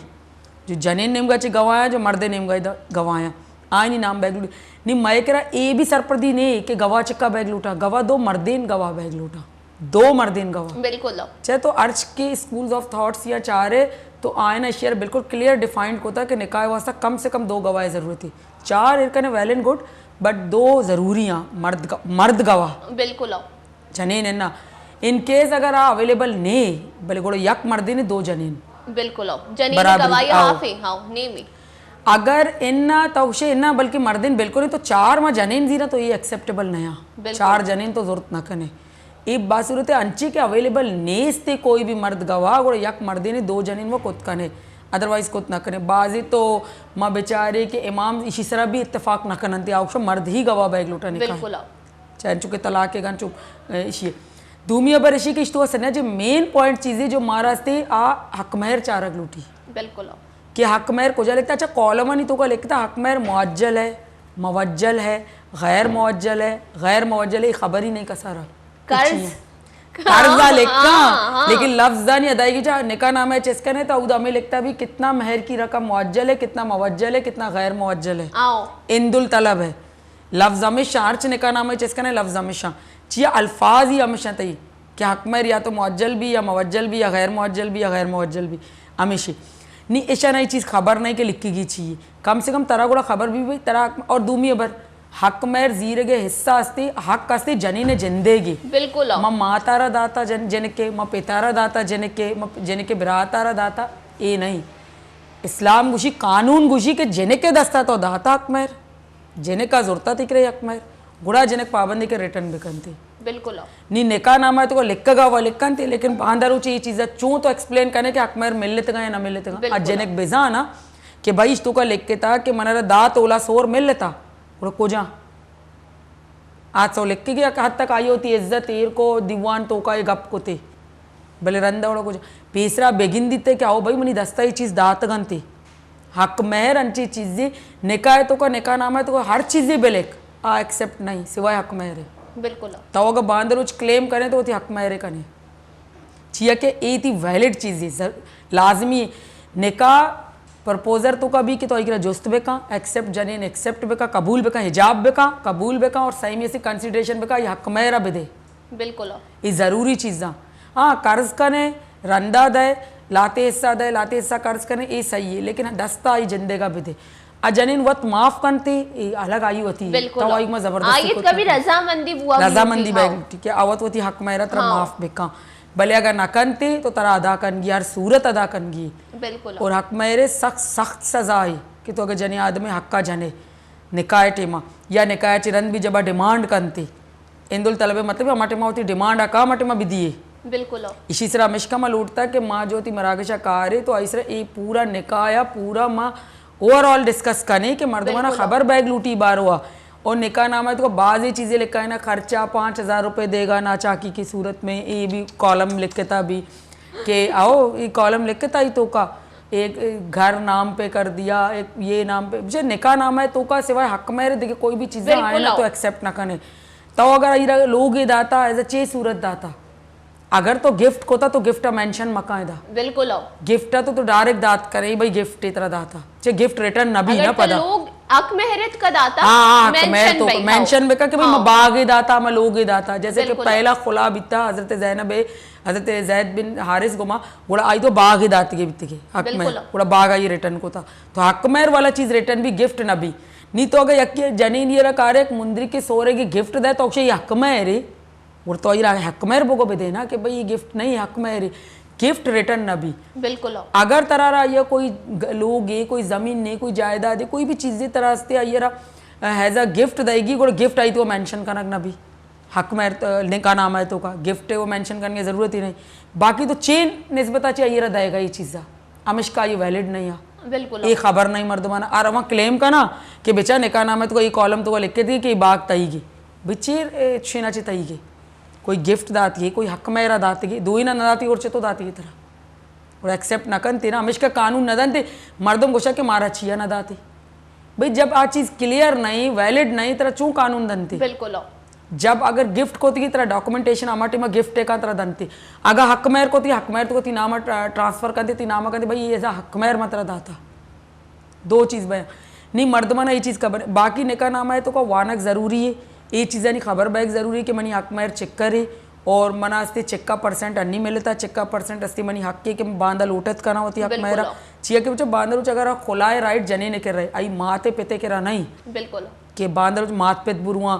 जो जने नेम गा गवाया जो मर्दे नेम गा गवाया आए नहीं नाम बैग लूटी नहीं मैं कह रहा ए भी सरप्रदी ने कि गवा चिक्का बैग लूटा गवा दो मर्देन गवा बैग लूटा दो मर्देन गवा बिल्कुल चाहे तो अर्ज के स्कूल्स ऑफ थॉट्स या चारे तो आए ना शेयर बिल्कुल क्लियर डिफाइंड होता है कि निकाह वास्ता कम से कम दो गवाह ज़रूरत थी चार इरकने वेल एंड गुड बट दो ज़रूरी हैं मर्द गवाह बिल्कुल जनीन ना इन केस अगर आ अवेलेबल ने भले गोड़ो यक मर्दी ने दो जनीन बिल्कुल जनीन गवाही हाफे हां नेमी अगर इन्ना तौशे इन्ना बल्कि मर्दिन बिल्कुल नहीं तो चार में जनीन जीना तो ये एक्सेप्टेबल नया चार जनीन तो जरूरत ना कने एक बात सूरत है अंची के अवेलेबल नेस्ते कोई भी मर्द गवाह और यक मर्दी ने दो जनीन वो खुद कने अदरवाइज कुछ ना करें बाजी तो माँ बेचारे के इमाम इसी तरह भी इत्तेफाक ना करनते आओ मर्द ही गवाह बैग लूटा निकाल चाहे चुके तलाक के गन चुप इसी दूमी अबर इसी की इश्तो सने जो मेन पॉइंट चीज़ें जो महारास्ते आ हकमहर चारक लूटी बिल्कुल कि हकमहर को जा लिखता अच्छा कॉलम नहीं तो का लिखता हकमहर मुअज्जल है मुवज्जल है गैर मुअज्जल है खबर ही नहीं का सारा कर्जा लिखा लेकिन लफ्जा नहीं अदायगी चाह निकाह नाम है चेस्का ने तो उदा में लिखता भी कितना महर की रकम मुअज्जल है कितना मुवज्जल है कितना गैर मुअज्जल है इंदुल तलब है लफ्जा में शार्च निकाह नाम है चेस्का ने लफ्जा में शाह चिया अल्फाज ही हमेशा तई कि हकमर या तो मुअज्जल भी या मुवज्जल भी या गैर मुअज्जल भी या गैर मुअज्जल भी हमेशा नहीं ऐसा नई चीज़ खबर नहीं कि लिखी गई चाहिए कम से कम तरह गुड़ा खबर भी तरह और दूमी अबर हक मेर जीरगे हिस्सा अस्ति हक अस्ति जनीने जिंदगी बिल्कुल म मातारा दाता जनके म पितारा दाता जनके बिरातारा दाता ये नहीं इस्लाम गुशी कानून गुशी के जनके दस्ता तो दाता हकमेर जनका जुरता तिकरे हकमेर गुड़ा जनक पाबंदी के रिटर्न बिकनती बिल्कुल नी निकाह नामा है तो लिखगा वो लिखनती लेकिन बांधरू चाहिए चीज़ चूँ तो एक्सप्लेन करने के हकमेर मिल लेते या ना मिल लेते आज जनक बेजा ना कि भाई तू का लिख के था कि मनारा दात ओला सोर मिल लेता को जा आज सौ लिख के गया हद तक आई होती इज्जत एर को दीवान तो का गप को थे भले रंदा उड़ा को तीसरा बेगिन दीते क्या हो भाई मनी दस्ता ही चीज़ दात गनती हक मेहर अंची चीज़ें निकाह तो का निकाह नामा है तो हर चीज़ें बेलेक आ एक्सेप्ट नहीं सिवाय हक मेहर है बिल्कुल तो अगर बांधर उच क्लेम करें तो हक मेहर का नहीं चिया के ए थी वैलिड चीज़ें लाजमी निकाह प्रपोजर तो का भी कि तो एक जोस्त बेका एक्सेप्ट जनीन एक्सेप्ट बेका कबूल बेका हिजाब बेका कबूल बेका और सही में से कंसिडरेशन बेका ये हक मेरा बिदे बिल्कुल ये ज़रूरी चीज़ा हाँ कर्ज कने रंदा दे लाते हिस्सा कर्ज कने ये सही है लेकिन दस्ता आई जिंदे का बिदे अजनीन वत माफ करते अलग आई होती है तो आई में जबरदस्ती कभी रजामंदी बैग ठीक है आवत होती हक मेरा तरह माफ बेका भले अगर ना करते तो तरह अदा कनगी यार सूरत अदा कनगी बिल्कुल और हक मेरे सख्त सजा आई कि तो अगर जने आदमी हक्का जने निकाय टेमा या निकाय चिरंद भी जब डिमांड करती इंदुल तलबे मतलब हमारे माँ होती डिमांड आका हमारे माँ भी दिए बिल्कुल इसी तरह मिश्का माँ लूटता कि माँ जो थी मरागशा कार तो ऐसा ये पूरा निकाया पूरा माँ ओवरऑल डिस्कस करने कि मर्दमाना खबर बैग लूटी बार हुआ और निकाह नामा तो बाज़ ये चीज़ें लिखा है ना खर्चा 5,000 रुपये देगा ना चाकी की सूरत में ये भी कॉलम लिख के था भी कि आओ ये कॉलम लिख के था ही तो का एक घर नाम पे कर दिया, एक ये नाम पे जो निकाह नाम है तो का सिवाय हक मेरे देखिए कोई भी चीज़ें आए ना तो एक्सेप्ट ना करें। तो अगर ये लोग ये दाता एज अ चे सूरत दाता अगर तो गिफ्ट कोता तो गिफ्ट मेंशन मकायदा बिल्कुल गिफ्ट तो डायरेक्ट दात करे भाई गिफ्ट इतना दाता चे गिफ्ट रिटर्न न भी ना पता लोग हक मेहरत का दाता हाँ मेहर तो मेंशन बेका कि भाई मैं बागे दाता मैं लोगे दाता जैसे कि पहला खुला बिता हजरत ज़ैनब हजरत जैद बिन हारिस गुमा गुड़ा आई तो बाग ही दात के बित के हक मेहर गुड़ा बाग आई रिटर्न को था तो हक मेहर वाला चीज रिटर्न भी गिफ्ट न भी नहीं तो अगर यक जनीन ये कार्य मुंदरी के सोरे की गिफ्ट दे तो अक्षय हक मेहर है और तो ये हक मेहर बोको भी देना कि भाई ये गिफ्ट नहीं हक मेहर है गिफ्ट रिटर्न न भी बिल्कुल अगर तरह ये कोई लोग है कोई जमीन ने कोई जायदाद है कोई भी चीज़ें तरह से ये हैज़ अ गिफ्ट देगी और गिफ्ट आई तो मेंशन करना न भी हक मेहर ने का नाम है तो का गिफ्ट है वो मेंशन करने की ज़रूरत ही नहीं बाकी तो चेन नस्बता चाहिए देगा ये चीज़ा अमिश का ये वैलिड नहीं है बिल्कुल ये खबर नहीं मर्दमाना और वहाँ क्लेम का ना कि बेचा निका नाम है तो ये कॉलम तो लिख के दी कि बाग तईगी बिचेर छीना ची तईगी कोई गिफ्ट दाती है कोई हक मेरा दाती दो ही ना दाती और तो दाती तरह और एक्सेप्ट न करते ना हमेश का कानून न दनते मर्दम गोशा के मारा छिया न दाती भाई जब आ चीज़ क्लियर नहीं वैलिड नहीं तरह चू कानून दनते बिल्कुल जब अगर गिफ्ट को की तरह डॉक्यूमेंटेशन अमाटी में गिफ्ट का तरह दनते अगर हक मेहर को हक मेहर तो नामा ट्रांसफर करते ती नामा करते भाई ये हक मेहर मतलब दाता दो चीज़ भाई नहीं मर्दमाना ये चीज़ खबर बाकी निका नामा है तो का वानक ज़रूरी है ये चीज़ें नहीं खबर बैग ज़रूरी है कि मनी हक मेहर चेक करे और मना अस्ते चेक का परसेंट अन्नी मिलता चेक का परसेंट अस्ते मनी हक के बांधा लोटत करना होती हक मेहरा चिया के बच्चे बांधर अगर खुलाए राइट जने ने कर रहे आई माते पिते के रहा नहीं बिल्कुल कि बांधर मात पेत बुरुआ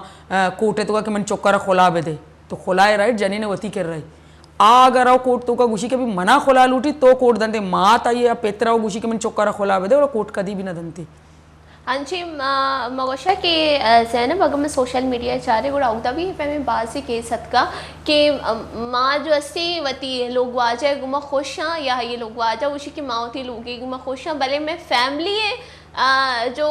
कोटे तो का कि मन चौक्का खुला बेदे तो खुलाए राइट जने ने वती कर रही अगर आओ कोट तो का गुशी के भी मना खुला लूटी तो कोट दंते मात आई या पेतरा गुशी के मन चौक्का खुला बेदे और कोट कदी भी न दंती हाँ जी मगोशा के ज़ैनब अगर मैं सोशल मीडिया चारे गुड़ा उगता भी पे में बाजी के सदका कि माँ जो अस्ती वती लोग वाजा गुमा खुश हाँ या ये लोग वाजा उसी की माँ होती लोग गुमा खुश हाँ भले में फैमिली है जो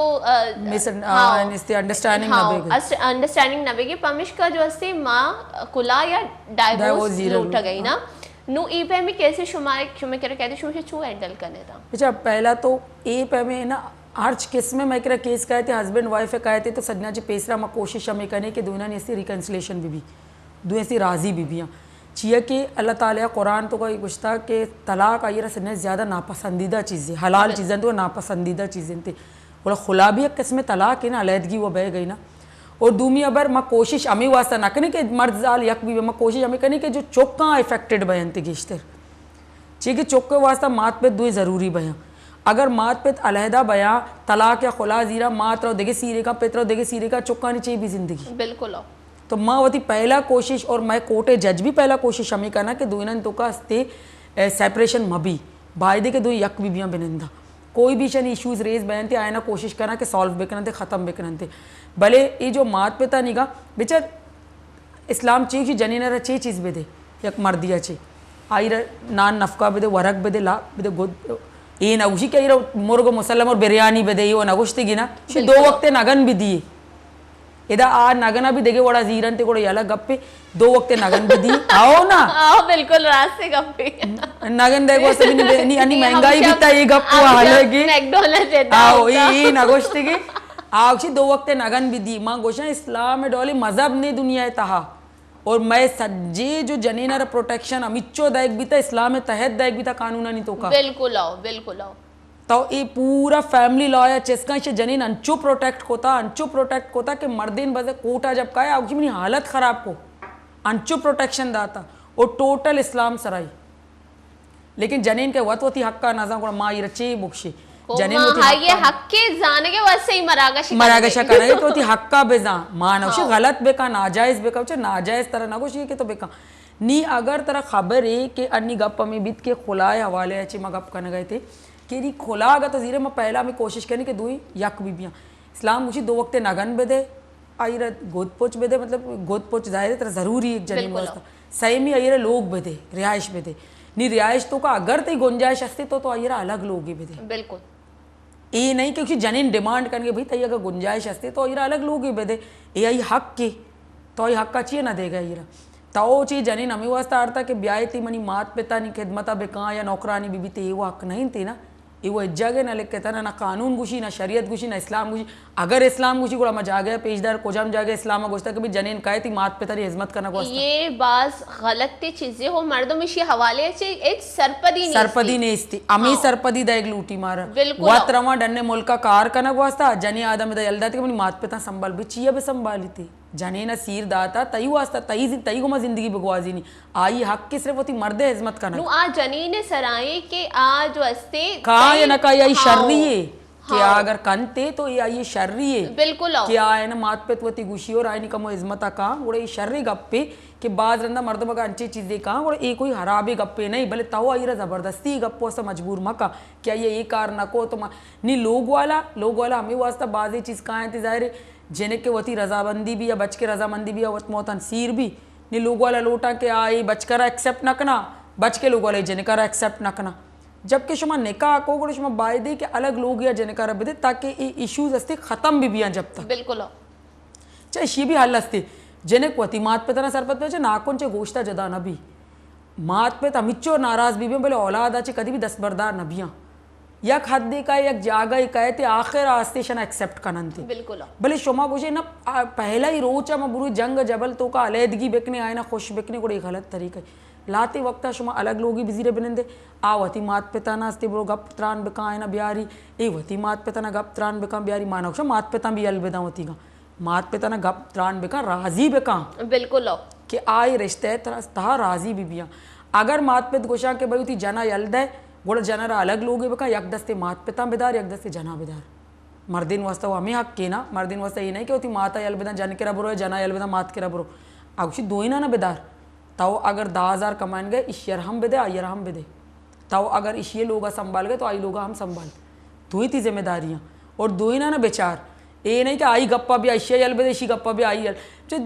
अंडरस्टैंडिंग नबेगी पमिश का जो अस्ती माँ कुला या डाइवोर्स लूट गई ना नो ई पे में कैसे शुमार शुमे करे कहते शुमे छू हैंडल करने था अच्छा पहला तो ए पे में ना हर्च किस में मैं केस कहते हस्बैंड वाइफ कहते तो सजना जी पेसरा मैं कोशिश हमें करने के दोनों ने ऐसी रिकन्सिलेशन भी दो ऐसी राजी बीबियाँ चिया कि अल्लाह ताला कुरान तो का कुछ था कि तलाक आई सन्ने ज़्यादा नापसंदीदा चीज़ें हलाल चीज़ें तो नापसंदीदा चीज़ें थे बोला खुला भी एक किस्म तलाक है ना अलहदगी वो बह गई ना और दूमी अबर मैं कोशिश हमें वास्ता ना करने के मर्द जाल यक भी मैं कोशिश हमें करने के जो चौका इफेक्टेड बहन थे गिश्तर ठीक है चौके वास्ता मात पे दुई ज़रूरी बयां अगर मात पे अलहदा बयां तलाक या खुला जीरा मात रहो देखे सीरे का पेत रहो देखे सीरे का चौका नहीं चाहिए भी जिंदगी बिल्कुल तो माँ वती पहला कोशिश और मैं कोर्टे जज भी पहला कोशिश हमें करना कि दुई तो का सेपरेशन मबी भाईदे के दुई यक बीबियाँ बिनंदा कोई भी शन इश्यूज रेज बहन थे आए ना कोशिश करना कि सॉल्व बेकन थे ख़त्म बेकन थे भले ये जो मात पिता निगा बेचार इस्लाम चाहिए जनी न चे चीज़ बेदे यक मर्दिया चे आई नान नफका बेदे वरक बेदे ला बेदे गोद ये नगुशी क्या मुर्ग मुसलम और बिरयानी बेदे ये वो नगुश्ती गिना दो वक्त नगन भी दिए इधर आ नगना भी देखे वड़ा जीरन ते कोड़ा याला गप्पे दो वक्त नगन भी दी आओ ना आओ बिल्कुल रास्ते गप्पे नगन देखो सभी नहीं अन्नी महंगाई भी ता ये गप्पू हालेगी मैकडॉनल्ड्स देता आओ ये नगोश्ती की आओ दो वक्त नगन भी दी माँ गोशा इस्लाम में डोली मजहब ने दुनिया तहा और मैं सज्जे जो जनीनर प्रोटेक्शन अमिच्चो दायक भी था इस्लाम में तहत दायक भी था कानून नहीं तो का बिल्कुल आओ तो ये पूरा फैमिली लॉ है चेस्का से जनीन अंचो प्रोटेक्ट कोता कि मर्दिन बजे कोटा जब का है मेरी हालत खराब को अंचो प्रोटेक्शन दाता और टोटल इस्लाम सराई लेकिन जनीन के वती हक का नजा को माँ रचे बुक्शी जनीन ये हक के जाने के वजह से ही मरागशा करेंगे तो ती हक का बेजा मानवशी गलत बेका नाजायज बेका उचे नाजायज तरह ना कुछ ये के तो बेका नी अगर तरह खबर है कि अन्नी गप में बीत के खुलाए हवाले अच्छी मैं गप करने गए थे कि नी खुला अगर तो जीरे मैं पहला मैं कोशिश करनी कि दुई यक बीबियाँ इस्लाम उसी दो वक्त नगन बेदे आई गोद पोच बेदे मतलब गोद पोच जाहिर तरह ज़रूरी एक जनी व्यवस्था सही में आई लोग बेदे रिहाइश बेदे नी रिहाइश तो का अगर तो गुंजाइश हस्ती तो आई अलग लोग ही बेदे बिल्कुल ये नहीं क्योंकि जनीन डिमांड करके भाई तई अगर गुंजाइश हस्ती तो ये अलग लोग ही बेदे ये आई हक के तो हक का चाहिए ना देगा ये तो चीज जनीन हमें वास्ता आता कि ब्याह थी मनी मात पिता नी खिदमता बेका या नौकरानी बीबी ते वो हक नहीं थी ना वो इज्जागे ना लेके कहता ना कानून गुशी ना शरीयत गुशी ना इस्लाम गुशी अगर इस्लाम गुशी गुड़ा मजा गया पेशदार कोजाम जागे इस्लाम गोश्ता कभी जनीन काहे थी मात पे तारी हिजमत करना गोश्ता ये बाज गलत ती चीजें हो मर्दों में हवाले से एक सरपदी ने इसती अमी सरपदी दा एक लूटी मारा बिल्कुल वात रवा डन्ने मुल्का कार कना गोश्ता जनी आदम दा यलदा थी अपनी मात पे ता संभाल भी चिया भी संभाली थी जने ना सीर दाता तई वास्ता तई को जिंदगी बगवाजी नहीं आई हक के सिर्फ होती मर्दे हिजमत करना नु आ जनीन सराय के आज वस्ते कहा ये ना कहा ये शर्री है क्या अगर कंते तो ये शर्री है बिल्कुल क्या है ना मात पे त्वती गुशी और आय निकमो इज्मता कहा वो ये शर्री गप्पे के बाद रंदा मर्द मगा अच्छी चीजें कहा और ये कोई हराबी गप्पे नहीं भले ताओ आई जबरदस्ती गप्पो से मजबूर मका क्या ये कार न को तो नहीं लोग वाला हमें वास्ता बाजी चीज कहाँ है जाहिर जिने के वती रजाबंदी भी या बच के रजामंदी भी या वत मोतन सीर भी नहीं लोग वाला लोटा के आई बच कर एक्सेप्ट न करना बच के लोग वाले जिने कर एक्सेप्ट न करना जबकि शुमा निकाह को शुमा बायदे के अलग लोग या जिने कर दे ताकि ये इश्यूज अस्ते खत्म भी बिया जब तक बिल्कुल चाहे शी भी हल असते जिने वती मात पे तना सरपत पे नाकोन चे गोश्ता जदा नबी मात पे तमिच्चो नाराज भी बोले औलाद आचे कदी भी दस्तबरदार नबियां यक हद्दी का यक जागा ही ते आखिर आस्ते शना एक्सेप्ट कनंते बिल्कुल भले शोमा गोशे ना पहला ही रोचा मबरू जंग जबल तो का अलहदगी बेकने आए ना खुश बेकने को एक गलत तरीका लाते वक्त शुमा अलग लोग ही बिजीरे बिनंदे आ वती मात पिता ना अस्ते ब्रो गप त्रान बेका आए ना ब्यारी ए वती मात पिता ना गप त्रान बेका ब्यारी माना शो मात पिता भी अलबेदा होती का मात पिता ना गप त्रान बेका राजी बेका बिल्कुल कि आए रिश्ते ता राजी बीबियां अगर मात पित गोशा के भाई जना यलदे गोड़ा जनरा अलग लोग बेका यक दस्ते मात पिता बेदार यक दस्ते जना बेदार मर्दिन वास्ता हमें हक के ना मर्दिन वास्ता ये नहीं कि होती माता यलबेदा जन के रबरो जना यलबेदा मात के रबरो अगुशी दो ही ना बेदार ताओ अगर 10,000 कमान गए इश्यर हम बेदे आयर हम बेदे ताओ अगर इशिये लोग संभाल गए तो आई लोग हम संभाल दो ही थी जिम्मेदारियाँ और दो ही ना बेचार ये नहीं कि आई गप्पा भी इशिया यल बेदे इशी गप्पा भी आई यल जो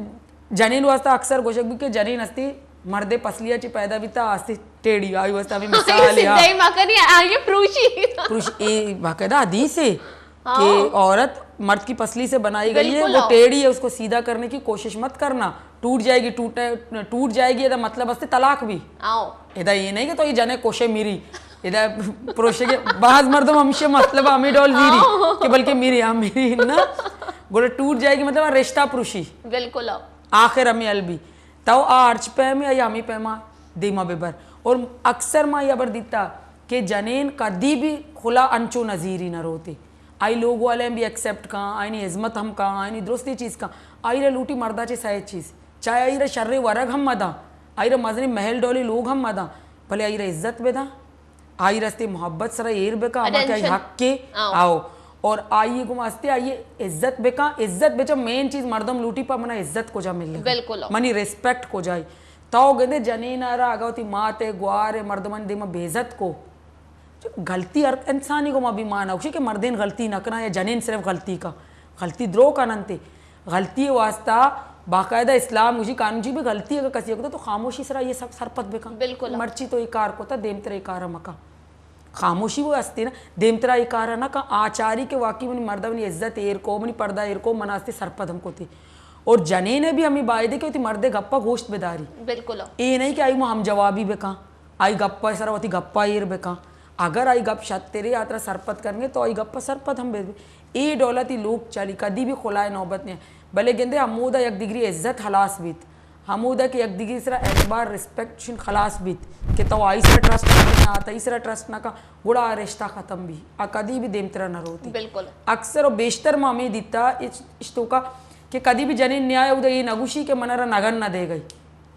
जनीन वास्ता अक्सर गोशक भी के जनीन हस्ती मर्दे पसलिया ची पैदा भी था आस्ती टेढ़ी आई वास्ता अभी मिसाल है सिद्धाई माकनी आगे प्रूशी पुरुष ए बाकायदा हदीस है कि औरत मर्द की पसली से बनाई गई है वो टेढ़ी है उसको सीधा करने की कोशिश मत करना टूट जाएगी इधर मतलब हस्ते तलाक भी आओ इधर ये नहीं कि तो ये जने कोशे मिरी इधर पुरुष के बाज मर्दम हमसे मतलब हमें डॉल वीरी कि बल्कि मिरी हम मेरी ना गोले टूट जाएगी मतलब रिश्ता पुरुषी बिल्कुल आखिर हमें अलबी ताओ आर्च पे में या हमी पे माँ दीमा बेबर और अक्सर माँ यह बर दिता कि जनेन कदी भी खुला अंचो नजीरी न रोते आई लोग वाले भी एक्सेप्ट कहाँ आई नहीं इज्मत हम कहाँ आई नहीं दोस्ती चीज़ कहाँ आई रे लूटी मर्दा चे सही चीज़ चाहे आई रे शर्रे वरग हम मदा आई रे मजनी महल डोली लोग हम मदा भले आई रे इज्जत बेदा आई रस्ते मोहब्बत सरा एर बेका अमा क्या हक के आओ और आइए को मस्ते आइए इज्जत बेका इज्जत बेचा मेन चीज मर्दम लूटी पा मना इज्जत को जा मिल बिल्कुल मनी रिस्पेक्ट को जाए ताओ गंदे जनीन आ रहा आगावती माते ग्वारे मर्दमन दे में बेइज्जत को गलती हर इंसानी को मां भी माना कि मर्देन गलती न करना या जनीन सिर्फ गलती द्रो का नंते गलती वास्ता बाकायदा इस्लाम उसी कानून जी भी गलती अगर कसी होता तो खामोशी सरा ये सब सरपत बेका बिल्कुल मर्ची तो इकार को था देमतरा इकार मका खामोशी वो हस्ती ना देमतरा इकार ना का आचारी के वाकई मनी मर्दा मनी इज्जत एर को मनी पर्दा एर को मनास्ते सरपत हमको थी और जने ने भी हमें बायदे के होती मर्दे गप्पा गोश्त बेदारी बिल्कुल ये नहीं कि आई हम जवाबी बेका आई गप्पा सरा होती गप्पा एर बेका अगर आई गप शत तेरे यात्रा सरपत करेंगे तो आई गप्पा सरपत हम बेदे ए डौलती लोग चली कदी भी खुलाए नौबत ने भले गेंदे हमूदा एक डिग्री इज्जत खलास बीत हमूदा की एक डिग्री सरा एतबार रिस्पेक्ट खलास बीत कि तो आई सरा ट्रस्ट ना आता इसरा ट्रस्ट ना का गुड़ा रिश्ता खत्म भी आ कदी भी देमतरा न रोती बिल्कुल अक्सर और बेशतर में हमें दिता इश्तों का कि कदी भी जने न्याय उदय ये नगुशी के मनरा नगन न दे गई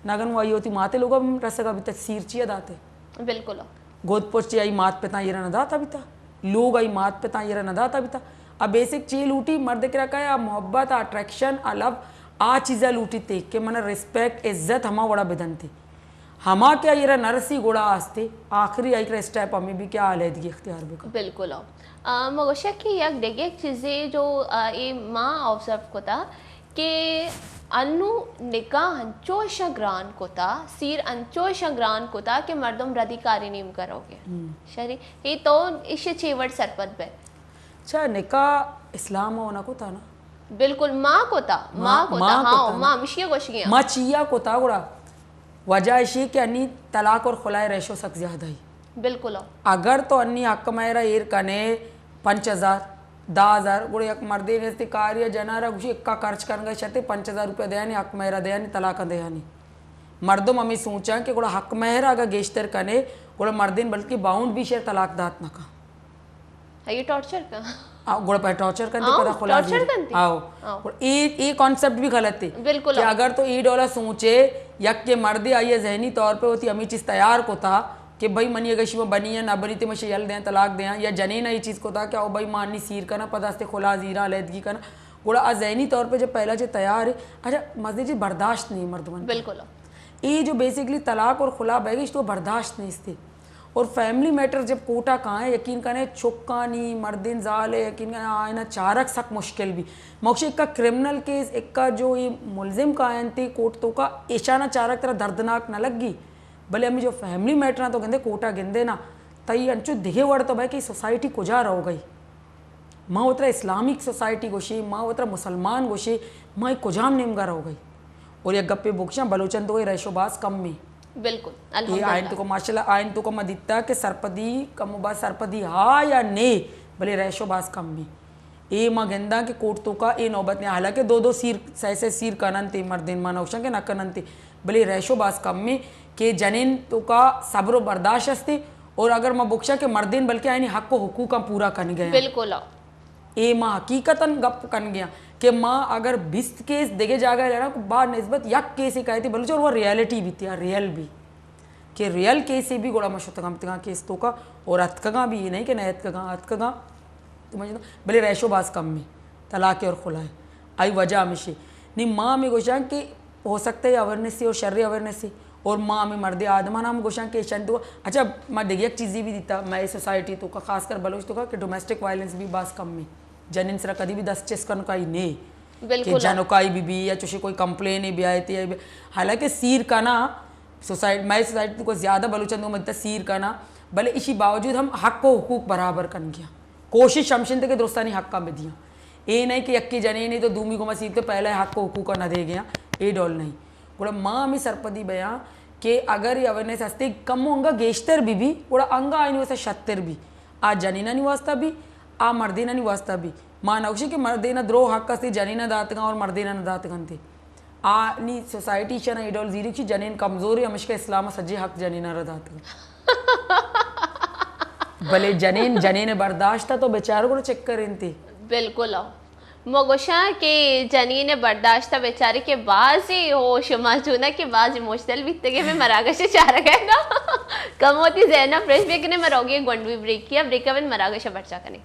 नगन वही होती माते लोग रसगा भी तक सीरचिया दाते बिल्कुल गोद पोस्ट आई मात पिता ये न दाता भी था लोग आई मात पिता ये न दाता भी था अब बेसिक चीज लूटी मर्द के रखा है मोहब्बत अट्रैक्शन आ लव आ चीज़ा लूटी थे कि मन रिस्पेक्ट इज्जत हमा बड़ा बिदन थी हमा क्या ये नरसी गोड़ा आस्ते आखिरी आई का स्टेप हमें भी क्या अलहदगी इख्तियार भी बिल्कुल मगोशा की एक देखिए चीज़ें जो ये माँ ऑब्जर्व को था कि अनु निकाह अंचोशा ग्रान को था सीर अंचोशा ग्रान को था कि मर्दम रदिकारी नीम करोगे शरी ये तो इसे चेवट सरपत पे अच्छा निकाह इस्लाम होना को था ना बिल्कुल माँ को था हाँ माँ मिशिया कोशियाँ माँ चिया को था गुड़ा वजह इसी कि अन्नी तलाक और खुलाए रेशो सक ज़्यादा ही बिल्कुल अगर तो अन्नी हक्क मैरा एर कने 5,000 10,000 गुड़े एक मर्दे नेस्ती कार्य जनारा गुशी एक्का खर्च करने छते 5,000 रुपये दयानी हक मैरा दयानी तलाक दयानी मर्दों मम्मी सोचा कि गुड़ा हक महरा अगर गेश्तर कने गुड़ा मर्दिन बल्कि बाउंड भी शेर तलाक दात न का ये टॉर्चर का गुड़ा पर टॉर्चर करते पता खुला आओ ये कॉन्सेप्ट भी गलत है बिल्कुल कि अगर तो ई डॉलर सोचे यक के मर्दे आइए जहनी तौर पे होती अमी चीज़ तैयार को था कि भाई मनी अगर शिव बनी है ना बनी तो मैं यल दें तलाक दें या जने ना ये चीज़ को था कि आओ भाई मानी सीर करना पता से खुला जीरा अलहदगी करना गुड़ा अजहनी तौर पे जब पहला जो तैयार है अच्छा मजे जी बर्दाश्त नहीं मर्दमन बिल्कुल ये जो बेसिकली तलाक और खुला बैगिश तो बर्दाश्त नहीं इससे और फैमिली मैटर जब कोटा कहाँ है यकीन करें चुक्का नहीं मर्दिन जाल है यकीन करें आयना चारक सक मुश्किल भी मोक्ष एक का क्रिमिनल केस एक का जो ये मुलजिम का आयन थी कोर्ट तो का ईशाना चारक तरह दर्दनाक न लगी भले हमें जो फैमिली मैटर ना तो कहते कोटा गिंदे ना तई अंचु दिखे वड़ तो भाई कि सोसाइटी कुजार हो गई माँ उतरा इस्लामिक सोसाइटी गोशी माँ उतरा मुसलमान गोशी माँ एक कुजाम निमगर हो गई और ये गप्पे बुक्शा बलोचन तो रेशोबाज कम में बिल्कुल ये आयन तो को माशाल्लाह आयन तो को मदिता के सरपदी कमुबाज सरपदी हा या ने भले रेशोबाज कम में ए माँ गेंदा के कोट तो का ए नौबत ने हालांकि दो सीर सैसे सीर कनन थे मर्दिन माँ नौशा के न कनन थे भले रेशोबाज कम में के जनिन तो का सब्र बर्दाश्त हस्ते और अगर माँ बुक्शा के मर्दिन बल्कि आयनी हक को हुकूक पूरा कर गए बिल्कुल ए माँ हकीकतन गप कन गया कि माँ अगर 20 केस देखे जागा लेना बार नस्बत यक केस ही कहती थी बल्कि और वो रियलिटी भी थी रियल भी कि रियल केस से भी गोड़ा मशतगम तगा केस तो का और अतकगा भी ये नहीं कि नयत कगा अतकगा तो मुझे भले रेशोबाज कम में तलाक और खुला है आई वजह हमेशा नहीं माँ में गोशा कि हो सकता है अवेयरनेस से और शर्री अवेयरनेस से और माँ में मर्द आदमा नाम गोशा के शन तो अच्छा मैं देखिए एक चीज़ भी दीता मैं सोसाइटी तो का खासकर बलोच तो का कि डोमेस्टिक वायलेंस भी बास कम में जनिन सरा कभी भी 10 चेस कन का ही नहीं कि जनोकाई भी या चुशी कोई कंप्लेन ही भी आए थे हालांकि सीर का ना सोसाइटी मैं सोसाइटी को ज़्यादा बलूचन को मतलब सीर का ना भले इसी बावजूद हम हक को हुकूक बराबर कर गया कोशिश शमशिन थे कि दोस्तानी हक का में दिया ये नहीं कि यक्की जने नहीं तो दूमी को मसीब तो पहले हक को हुकूक न दे गया ये डोल नहीं बोला माँ हमें सरपदी बया कि अगर ये अवेयरनेस हस्ते कम होगा गेश्तर भी बोला अंगा आइन वैसे 76 भी आज जनीना नहीं वास्ता भी आ मर्दीना नहीं वास्ता भी माँ नौशी के मर्देना द्रो हक से जनीना दातगा और मर्देना न दातगन थे आ नी सोसाइटी चना इडोल जीरी की जनीन कमजोरी हमेशा इस्लाम सज्जे हक जनीना रदातगा भले जनीन जनीन बर्दाश्त था तो बेचारों को चेक करें थी बिल्कुल मगोशा के जनीन बर्दाश्त बेचारे के बाद ही होश माजूना के बाद इमोशनल बीतगे में मरागा से चारा गया ना कम होती जैना फ्रेश ब्रेक ने मरोगे गोंडवी ब्रेक किया ब्रेक में मरागा से बच्चा कने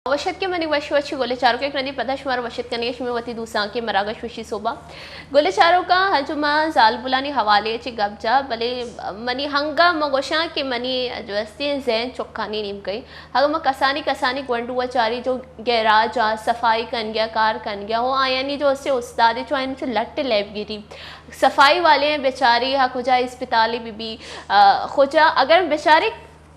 वशत के मनी वश गोले चारों के नदी पता शुमार वशत कने शिमवती दूसा के मरागश वशी सोबा गोले चारों का हजुमा जाल बुलानी हवाले ची गबजा भले मनी हंगा मगोशा के मनी जो अस्ती जैन चौखानी नीम गई हग म कसानी ग्वंडुआ चारी जो गैराज सफाई कन गया कार कन गया हो आयानी जो उससे उस्ताद जो आयन से लट लैब गिरी सफाई वाले हैं बेचारी हा खुजा अस्पताली बीबी खुजा अगर बेचारे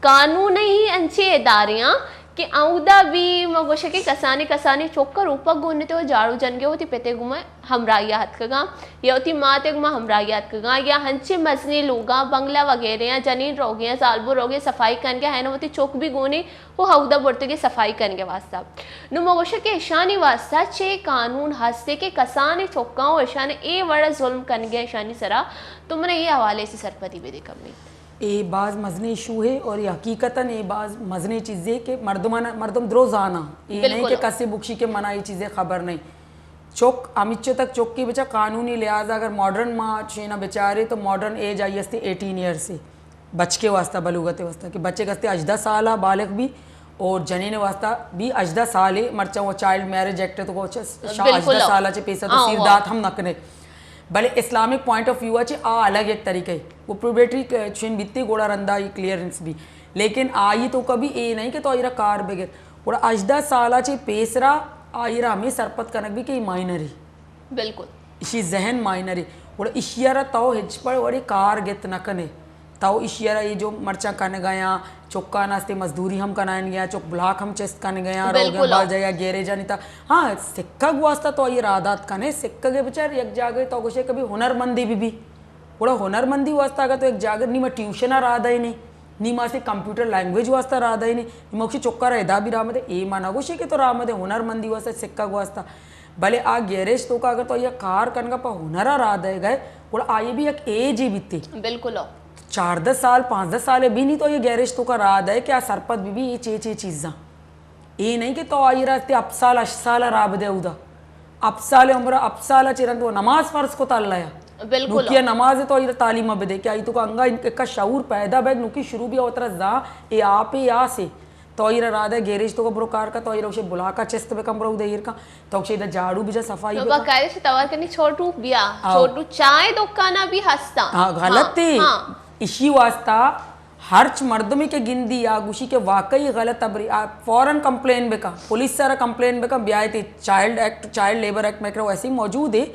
कानून ही अच्छे इदारियाँ कि आउदा भी मगोशा के कसानी चौकर ऊपर गुने तो झाड़ू जन गए होती पेते गुमा हमराइया हाथ कगा या होती माते गुमा हमराइया हाथ कगा या हंचे मजनी लोगा बंगला वगैरह या जनीन रोगे सालबू रोगे सफाई करके है ना होती चौक भी गुने वो हौदा बोलते के सफाई करने वास्ता नु मगोशा के ईशानी वास्ता चे कानून हंसते के कसाने चौका ईशान ए बड़ा जुल्म करने गया ईशानी सरा तो मैंने ये हवाले से सरपति भी देखा ये बाज़ मजनी इशू है और ये हकीकतन ये बाज़ मजनी चीज़ें के मर्दम द्रोजाना ये नहीं कि कसी बुक्शी के मना ये चीज़ें खबर नहीं चौक अमिच्चो तक चौक की बचा कानूनी लिहाजा अगर मॉडर्न माँ छेना बेचारे तो मॉडर्न एज आई हस्ते 18 ईयर से बच के वास्ता बलूगते वास्ता कि बच्चे कसते 18 साल बालक भी और जनीन वास्ता भी 18 साल है मरचा वो चाइल्ड मैरिज एक्ट तो 18 साल पैसा तो सिर दात हम नकने भले इस्लामिक पॉइंट ऑफ व्यू अच्छे अलग एक तरीके वो प्रोबेटरी छीन बित्ती गोड़ा रंदा ये क्लियरेंस भी लेकिन आई तो कभी ये नहीं कि तो आयरा कार बगैर गोड़ा 18 साल पेसरा आयरा हमें सरपत कनक भी कि माइनरी बिल्कुल इसी जहन माइनरी गोड़ा इशियारा तो हिच पर वड़ी कार गेत नकने ताऊ इशियरा ये जो मर्चा कन गया चौका नास्ते मजदूरी हम कनाइन गया चौक ब्लॉक हम चेस्ट कन गया रोगे बाल जाया गैरेज नहीं था हाँ सिक्का वास्ता तो ये रादात कने सिक्का के बेचार एक जागे तो कुछ कभी हुनरमंदी भी बड़ा हुनरमंदी वास्ता अगर तो एक जागे नहीं मैं ट्यूशन आ रहा ही नहीं नी माँ से कंप्यूटर लैंग्वेज वास्ता रहा ही नहीं मोक्षी चौका रहदा भी रामदे ए माना कुछ के तो रामदे हुनरमंदी वास्ता सिक्का वास्ता भले आ गैरेज तो का अगर तो ये कार कन का पा हुनरा रहा गए बड़ा आइए भी एक एज ही बीती बिल्कुल 4-10 साल 5-10 साल भी नहीं तो ये गैरेज तो का राद है क्या सरपत भी ये चे चीज़ा ये नहीं कि तो आई रहते अपसाल अशाल राब दे उदा अपसाल उम्र अपसाल चिरंत वो नमाज फर्ज को ताल लाया बिल्कुल नुकिया नमाज है तो ये तालीम अब दे क्या ये तो का अंगा इनका शऊर पैदा बैग नुकी शुरू भी होता जा ये आप या से तो ये राद है गैरेज तो का ब्रोकार का तो ये उसे बुला का चेस्ट पे कम ब्रो दे का तो उसे इधर झाड़ू भी जा सफाई तो बाकायदे से तवार करनी छोटू बिया छोटू चाय दुकाना भी हंसता हाँ गलत थी इसी वास्ता हर्च मर्दमी के गिंदी या गुशी के वाकई गलत अबरी फौरन कंप्लेन बेका पुलिस सारा कंप्लेन बेका ब्याह थी चाइल्ड लेबर एक्ट में वैसे ही मौजूद है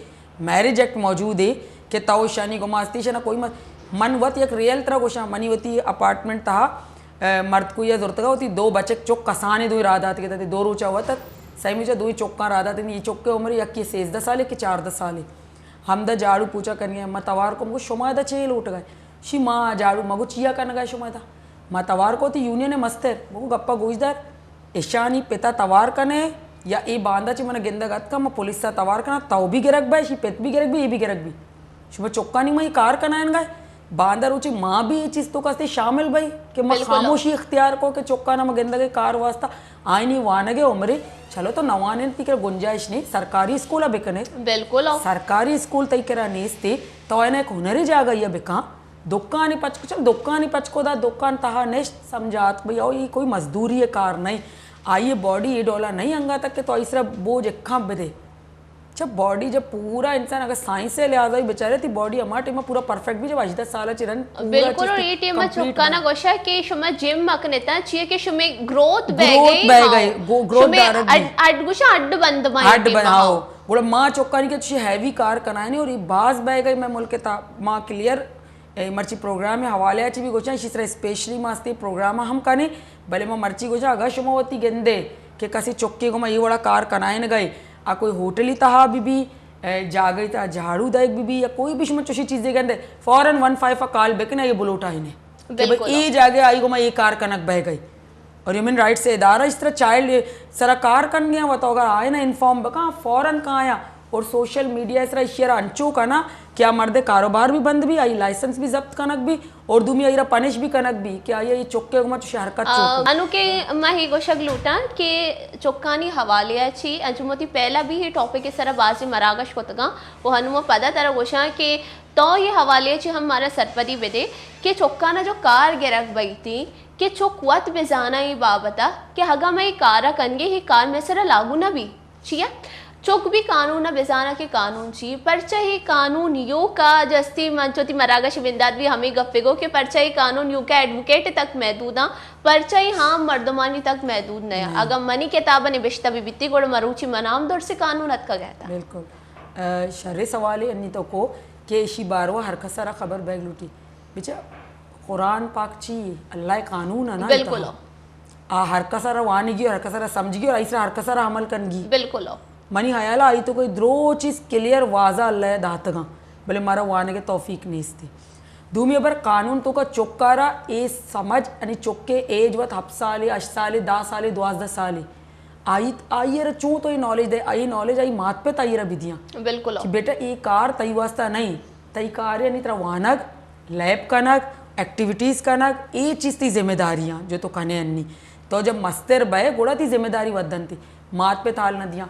मैरिज एक्ट मौजूद है कि ताओ शानी गुमास्ती शना कोई मनवत एक रियल तरह गोशा मनीवती अपार्टमेंट था मर्द को यह जरूरत होती 2 बच्चे चौक कसाने 2 राधा कहते 2 रोचा हुआ तक सही मुझे 2 चौका राधा थे ये चौक के उम्र या कि 16 साल है कि 4-10 साल है हम द झाड़ू पूछा करनी मैं तवार को हमको शुमादा चेल उठ गए शी माँ झाड़ू मगो चिया करना गए शुमादा माँ तवार को थी यूनियन मस्त है मगो गप्पा गोजदार ईशानी पिता तवार कने या ए बांधा ची मन गिंदा गत का मैं पुलिस सा तवार करना ताऊ भी गिरक भाई शी पित भी गिरक भी ये भी गिरक भी शुभ चौका नहीं मैं कार कनायन गए बांदर ऊँची माँ भी ये चीज़ तो कसते शामिल भाई कि मैं खामोशी इख्तियार को कि चौका ना मैं गिंदा के कार वास्ता आई नहीं वानगे उम्रे चलो तो नवाने तीकर गुंजाइश नहीं सरकारी स्कूल बिकने बिल्कुल सरकारी स्कूल तरीके नेस्ते तो एक हुनरी जा गई बिका दुकान पचको चल दुकान पचको दा दुकान तहा नेस्ट समझात भैया ये कोई मजदूरी है कार नहीं आइए बॉडी ये डॉलर नहीं अंगा तक के तो इसरा बोझ एक्खा बदे जब बॉडी जब पूरा इंसान अगर साइंस से लिहाजा ही बेचारे थी बॉडी हमारे टीम में पूरा परफेक्ट भी जब 8-10 साल चिरन बिल्कुल और ये टीम में चुका ना गोशा के शुमा जिम मकनेता चाहिए कि शुमे ग्रोथ बह गई ग्रोथ अड गुशा अड बंद माई अड बनाओ बोला मां चौका नहीं के हैवी कार कनाने और ये बाज बह गई मैं मुल्क के मां क्लियर मर्ची प्रोग्राम में हवाले अच्छी भी गोचा इसी तरह स्पेशली मास्ते प्रोग्राम हम कने भले मैं मर्ची गोचा अगर शुमावती गेंदे के कसी चौके को मैं ये बड़ा कार कनाए गए आ कोई होटल ही तहा भी जा गई था झाड़ू दायक भी या कोई भी शुमा चुशी चीजें गंदे फौरन 15 काल बेकना ये बुलोटा ही ने ये जागे आई को मैं ये कार कनक बह गई और ह्यूमन राइट से इदारा इस तरह चाइल्ड सरा कार कन गया वो तो अगर आए ना इन्फॉर्म कहाँ फौरन कहाँ आया और सोशल मीडिया इस तरह शेयर अंचो का ना क्या मर्दे कारोबार भी बंद भी आई लाइसेंस भी जब्त कनक भी और दुमिया इरा पनिश भी कनक भी क्या ये चौके मत हरकत अनु के माही गोशक लूटा के चौकानी हवाले अच्छी अंजुमती पहला भी ये टॉपिक इस तरह बाजी मरागश कोतगा वो हनुमा पदा तरह गोशा के तो ये हवाले अच्छी हम हमारा सरपदी बेदे के चौकाना जो कार गिरक बई थी कि चौकवत बेजाना ही बाबता कि हगा मैं कारा कनगे ही कार में सरा लागू ना भी छिया चौक भी कानून बेजाना के कानून छी परचा ही कानून यो का जस्ती मंचोती मरागा शिविंदाद भी हमें गफ्फेगो के परचा ही कानून यू का एडवोकेट तक महदूद परचा ही हाँ मर्दमानी तक महदूद नहीं अगर मनी किताब ने बिश्ता भी बित्ती गोड़ मरूची मनाम दौर से कानून अत का गया था बिल्कुल शर्रे सवाल है अन्नी तो को के इसी बारवा हरकत सारा खबर बैग लूटी बेचा कुरान पाक ची अल्लाह कानून है ना बिल्कुल हरकत सारा वानी की हरकत सारा समझ गई और ऐसा हरकत सारा अमल करगी बिल्कुल मनी हयाला आई तो कोई द्रो चीज़ क्लियर वाजा अल्लाह दातगा भले मारा वाने के तौफीक नहीं थी दूमी अबर कानून तो का चौकारा ए समझ यानी चौके एज वत हफ साल 8 साल 10 साल 12 साल आई आई चूँ तो ये नॉलेज दे आई नॉलेज आई मात पे तई विधियाँ बिल्कुल बेटा ये कार तई वास्ता नहीं तई कार यानी तरह वानक लैब कनक एक्टिविटीज़ कनक ये चीज़ थी जिम्मेदारियाँ जो तो कने अन्नी तो जब मस्तर बहे गोड़ा थी जिम्मेदारी वदन थी मात पे ताल न दिया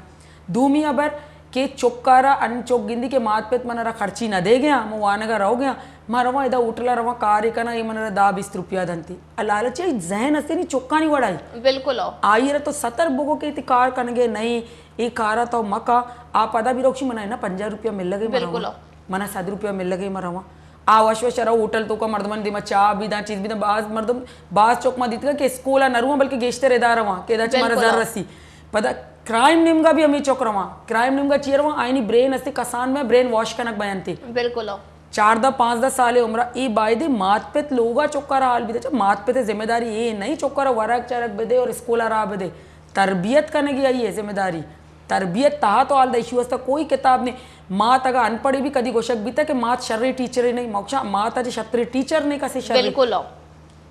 दूमी अबर के चौकारा अन चौक गिंदी के मात पे मनरा खर्ची न दे गया मैं वानगा रहो गया मैं रवा इधर उठला रवा कार कना ये मनरा दा 20 रुपया धनती लालच जहन हस्ते नहीं चौका नहीं वड़ाई बिल्कुल आई रहा तो 70 बोगो के कार कनगे नहीं ये कारा तो मका आप आधा भी रोक्षी मना है ना 50 रुपया मिल लगे बिल्कुल मना 7 रुपया मिल लगे मरवा आवश्य शरा होटल तो का मर्दमन दिमा चा भी दा चीज भी दा बाज मर्दम बाज चौक में दीतगा के स्कूल नरुआ बल्कि गेश्ते रेदा रवा के दा मारा जर रसी पता क्राइम निम्गा भी हमें चौक रवा क्राइम निम्गा चीरवा आईनी ब्रेन अस्ते कसान में ब्रेन वॉश कनक बयान थी बिल्कुल 4-5 साल उम्र ई बायदे मात पे लोगा चौक्का हाल भी दे मात पे जिम्मेदारी ये नहीं चौक्का वरक चरक बदे और स्कूल रा बदे तरबियत करने की आई है जिम्मेदारी तरबियत तहा तो हाल दईशी वस्ता कोई किताब ने मात अगर अनपढ़ी भी कदी गोशक भी था कि मात शर्री टीचर नहीं मोक्षा मात आज शत्री टीचर नहीं कसे शर्री बिल्कुल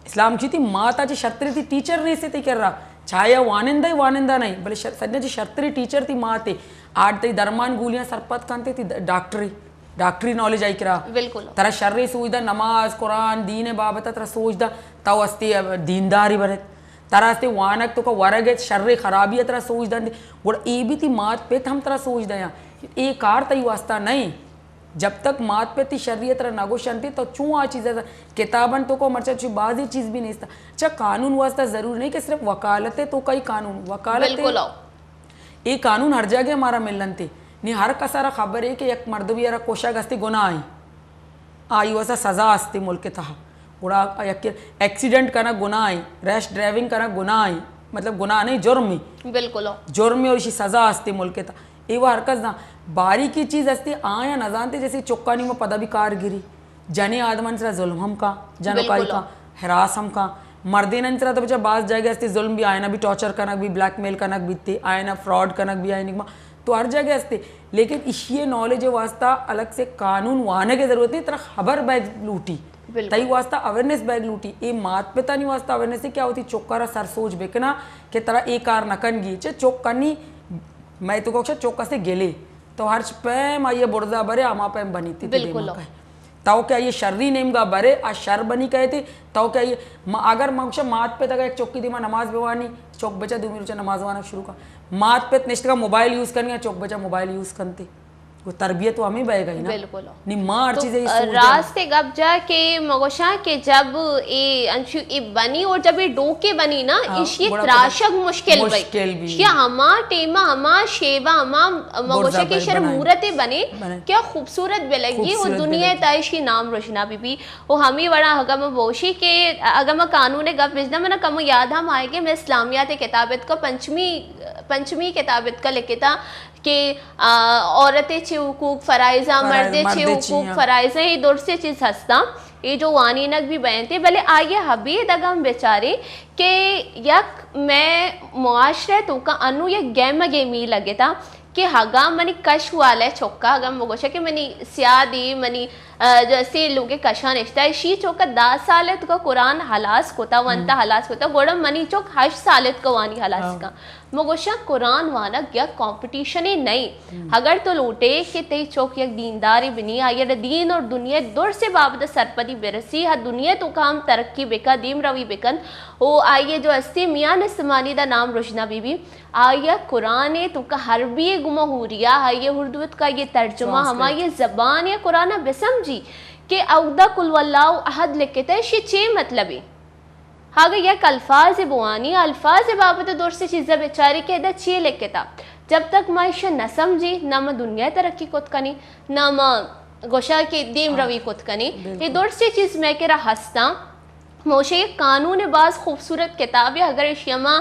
इस्लाम की थी मात आज शत्री थी टीचर नहीं से थी कर रहा छाया वानिंदा नहीं भले सज्ञा जी शत्री टीचर थी माँ थे आठ तई दरमान गुलियां सरपत कांते थी डॉक्टरी नॉलेज आई करा बिल्कुल तरह शर्री सोचदा नमाज कुरान दीन बाबत तरह सोचदा तव अस्ते दीनदारी बने तरह अस्ते वानक तो का वरग शर्रे खराबी तरह सोचदा गुड़ ए भी थी मात पे हम तरह सोचदा यहाँ एक आर तई वास्ता नहीं जब तक मात पे थी शर्रियत तरह नागोशंती तो चूँ आ चीज़ किताबन तो को मर्चा चू बाजी चीज़ भी नहीं था अच्छा कानून वास्ता ज़रूरी नहीं कि सिर्फ वकालतें तो कई कानून वकालत ये कानून हर जगह हमारा मिलन थे नहीं हर का सारा खबर है कि एक मर्द भी यारा कोशाक अस्ती गुनाह आई वैसा सज़ा अस्ती मुल्क था उड़ा एक्सीडेंट करना गुनाह आई रैश ड्राइविंग करना गुनाह आई मतलब गुनाह नहीं जुर्म ही बिल्कुल जुर्म और इसी सज़ा अस्ती मुल्क था ये वो हरकत ना बारीकी चीज़ अस्ती आया न जानते जैसे चौक्कानी में पदा भी कारगिरी जने आदमन से जुल्म हम का जनकारी का हरास हम का मर्दे न तो बच्चा बाज जाएगा अस्ती जुल्म भी आयना भी टॉर्चर कनक भी ब्लैकमेल कनक भी थे आयना फ्रॉड कनक भी आयना तो हर जगह अस्ते लेकिन इसी नॉलेज वास्ता अलग से कानून वाने की जरूरत नहीं तरह खबर बैग लूटी तई वास्ता अवेयरनेस बैग लूटी ये मात पिता नहीं वास्ता अवेयरनेस क्या होती चौक्कारा सर सोच बेकना कि तरह एक कार नकनगी चे चौक्कनी मैं तो कक्षा चौक्का से गेले तो हर पैम आइए बुर्जा बरे आमा पैम बनी थी ताओ क्या ये शर्री नेम का बरे आ शर बनी कहे थे ताओ क्या ये अगर मक्षा मात पे तक एक चौकी दिमा नमाज बेवानी चौक बचा 2 मिनट नमाज वाना शुरू का मात पे निष्ठ का मोबाइल यूज करनी चौक बचा मोबाइल यूज करते वो तरबियत तो हमें बह गई ना बिल्कुल नहीं माँ हर चीज़ रास्ते गब जा के मगोशा के जब ये अंशु ये बनी और जब ये डोके बनी ना इसी त्राशक मुश्किल भाई क्या हमा टेमा हमा शेवा हमा मगोशा की शर्म मूरते बने क्या खूबसूरत बेलगी वो दुनिया ताइश की नाम रोशना बीबी वो हमें बड़ा हगम बोशी के अगम कानून गप बिजना मैंने कम याद हम आएंगे मैं इस्लामियात किताबत का पंचमी किताबत का लिखे था कि औरतें चे हुकूक फ़राइज़ा मर्दे चे हुकूक फ़राइज़ा ये दौर से चीज़ हंसता ये जो वानीनक भी बयान थे भले आइए हबी दगम बेचारे कि यक मैं मुआशरे तो का अनु यक गेमी लगे था कि हगा मनी कश वाले चौका हगम मगोशा कि मनी सियादी मनी जैसे लोगे कशा निश्ता शी चौका 10 साल तो का कुरान हलास कोता वंता हलास कोता गोड़म मनी चौक 8 साल का वानी हलास का मगोशा कुरान वाना या कंपटीशन ही नहीं अगर तो लूटे कि ते चौक एक दीनदारी बिनी आई दीन और दुनिया दूर से बाबद सरपदी बेरसी हा दुनिया तो काम तरक्की बेका दीम रवि बेकन ओ आइए जो अस्ती मियाँ ने समानी दा नाम रोशना बीबी आइया कुरान तो का हरबी गुमा हुरिया आइए उर्दू का ये तर्जुमा हमा ये जबान या कुरान बेसमझी के अवदा कुल वल्लाहु अहद लिखे थे शी चे मतलब हागे यक अल्फाज बुआनी अल्फाज बाबत दूर से चीज़ें बेचारी के इधर चे लिखे था जब तक मैं इसे न समझी ना मैं दुनिया तरक्की कुत कनी ना मैं गोशा के दीम रवि कुत कनी ये दूर से चीज़ मैं के रहा हंसता मोशे ये कानून बाज खूबसूरत किताब है अगर इशियमा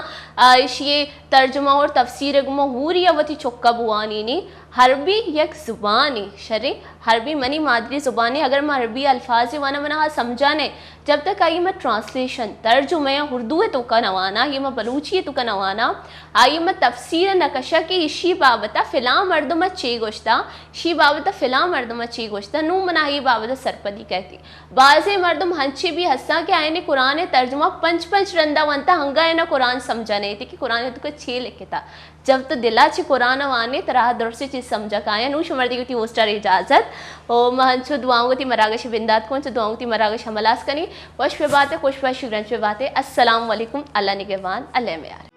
ये तर्जुमा और तफसीर गुमा हूरी अवती चौक्का बुआनी नहीं हरबी यक ज़ुबानी शरे हरबी मनी मादरी ज़ुबानी अगर मैं हरबी अल्फाज वाना मना समझाने जब तक आई मैं ट्रांसलेशन तर्जुमे उर्दू तो का नवाना ये मैं बलूची तो का नवाना आई मैं तफसीर नकशा की इशी बाबता फ़िला मर्दमा चे गोश्ता शी बाबता फ़िला मर्दमा चे गोश्ता नू मना ही बाबता सरपदी कहती बाज़े मर्दम हंचे भी हंसा के आए ने कुरान तर्जुमा पंच रंदा वंता हंगा ना कुरान समझा नहीं थी कि कुरान तो छे लिखे था जब तो दिला ची कुरान वाने तरह दर से चीज़ समझा काया नूश मर्दी को थी वोस्टर इजाज़त ओ महंचो दुआओं थी मरागश बिंदात कौन से दुआओं थी मरागश हमलास कनी वश पे बातें खुश वश शुक्रन पे बातें अस्सलाम वालेकुम अल्लाह निगहबान अल्लाह में यार।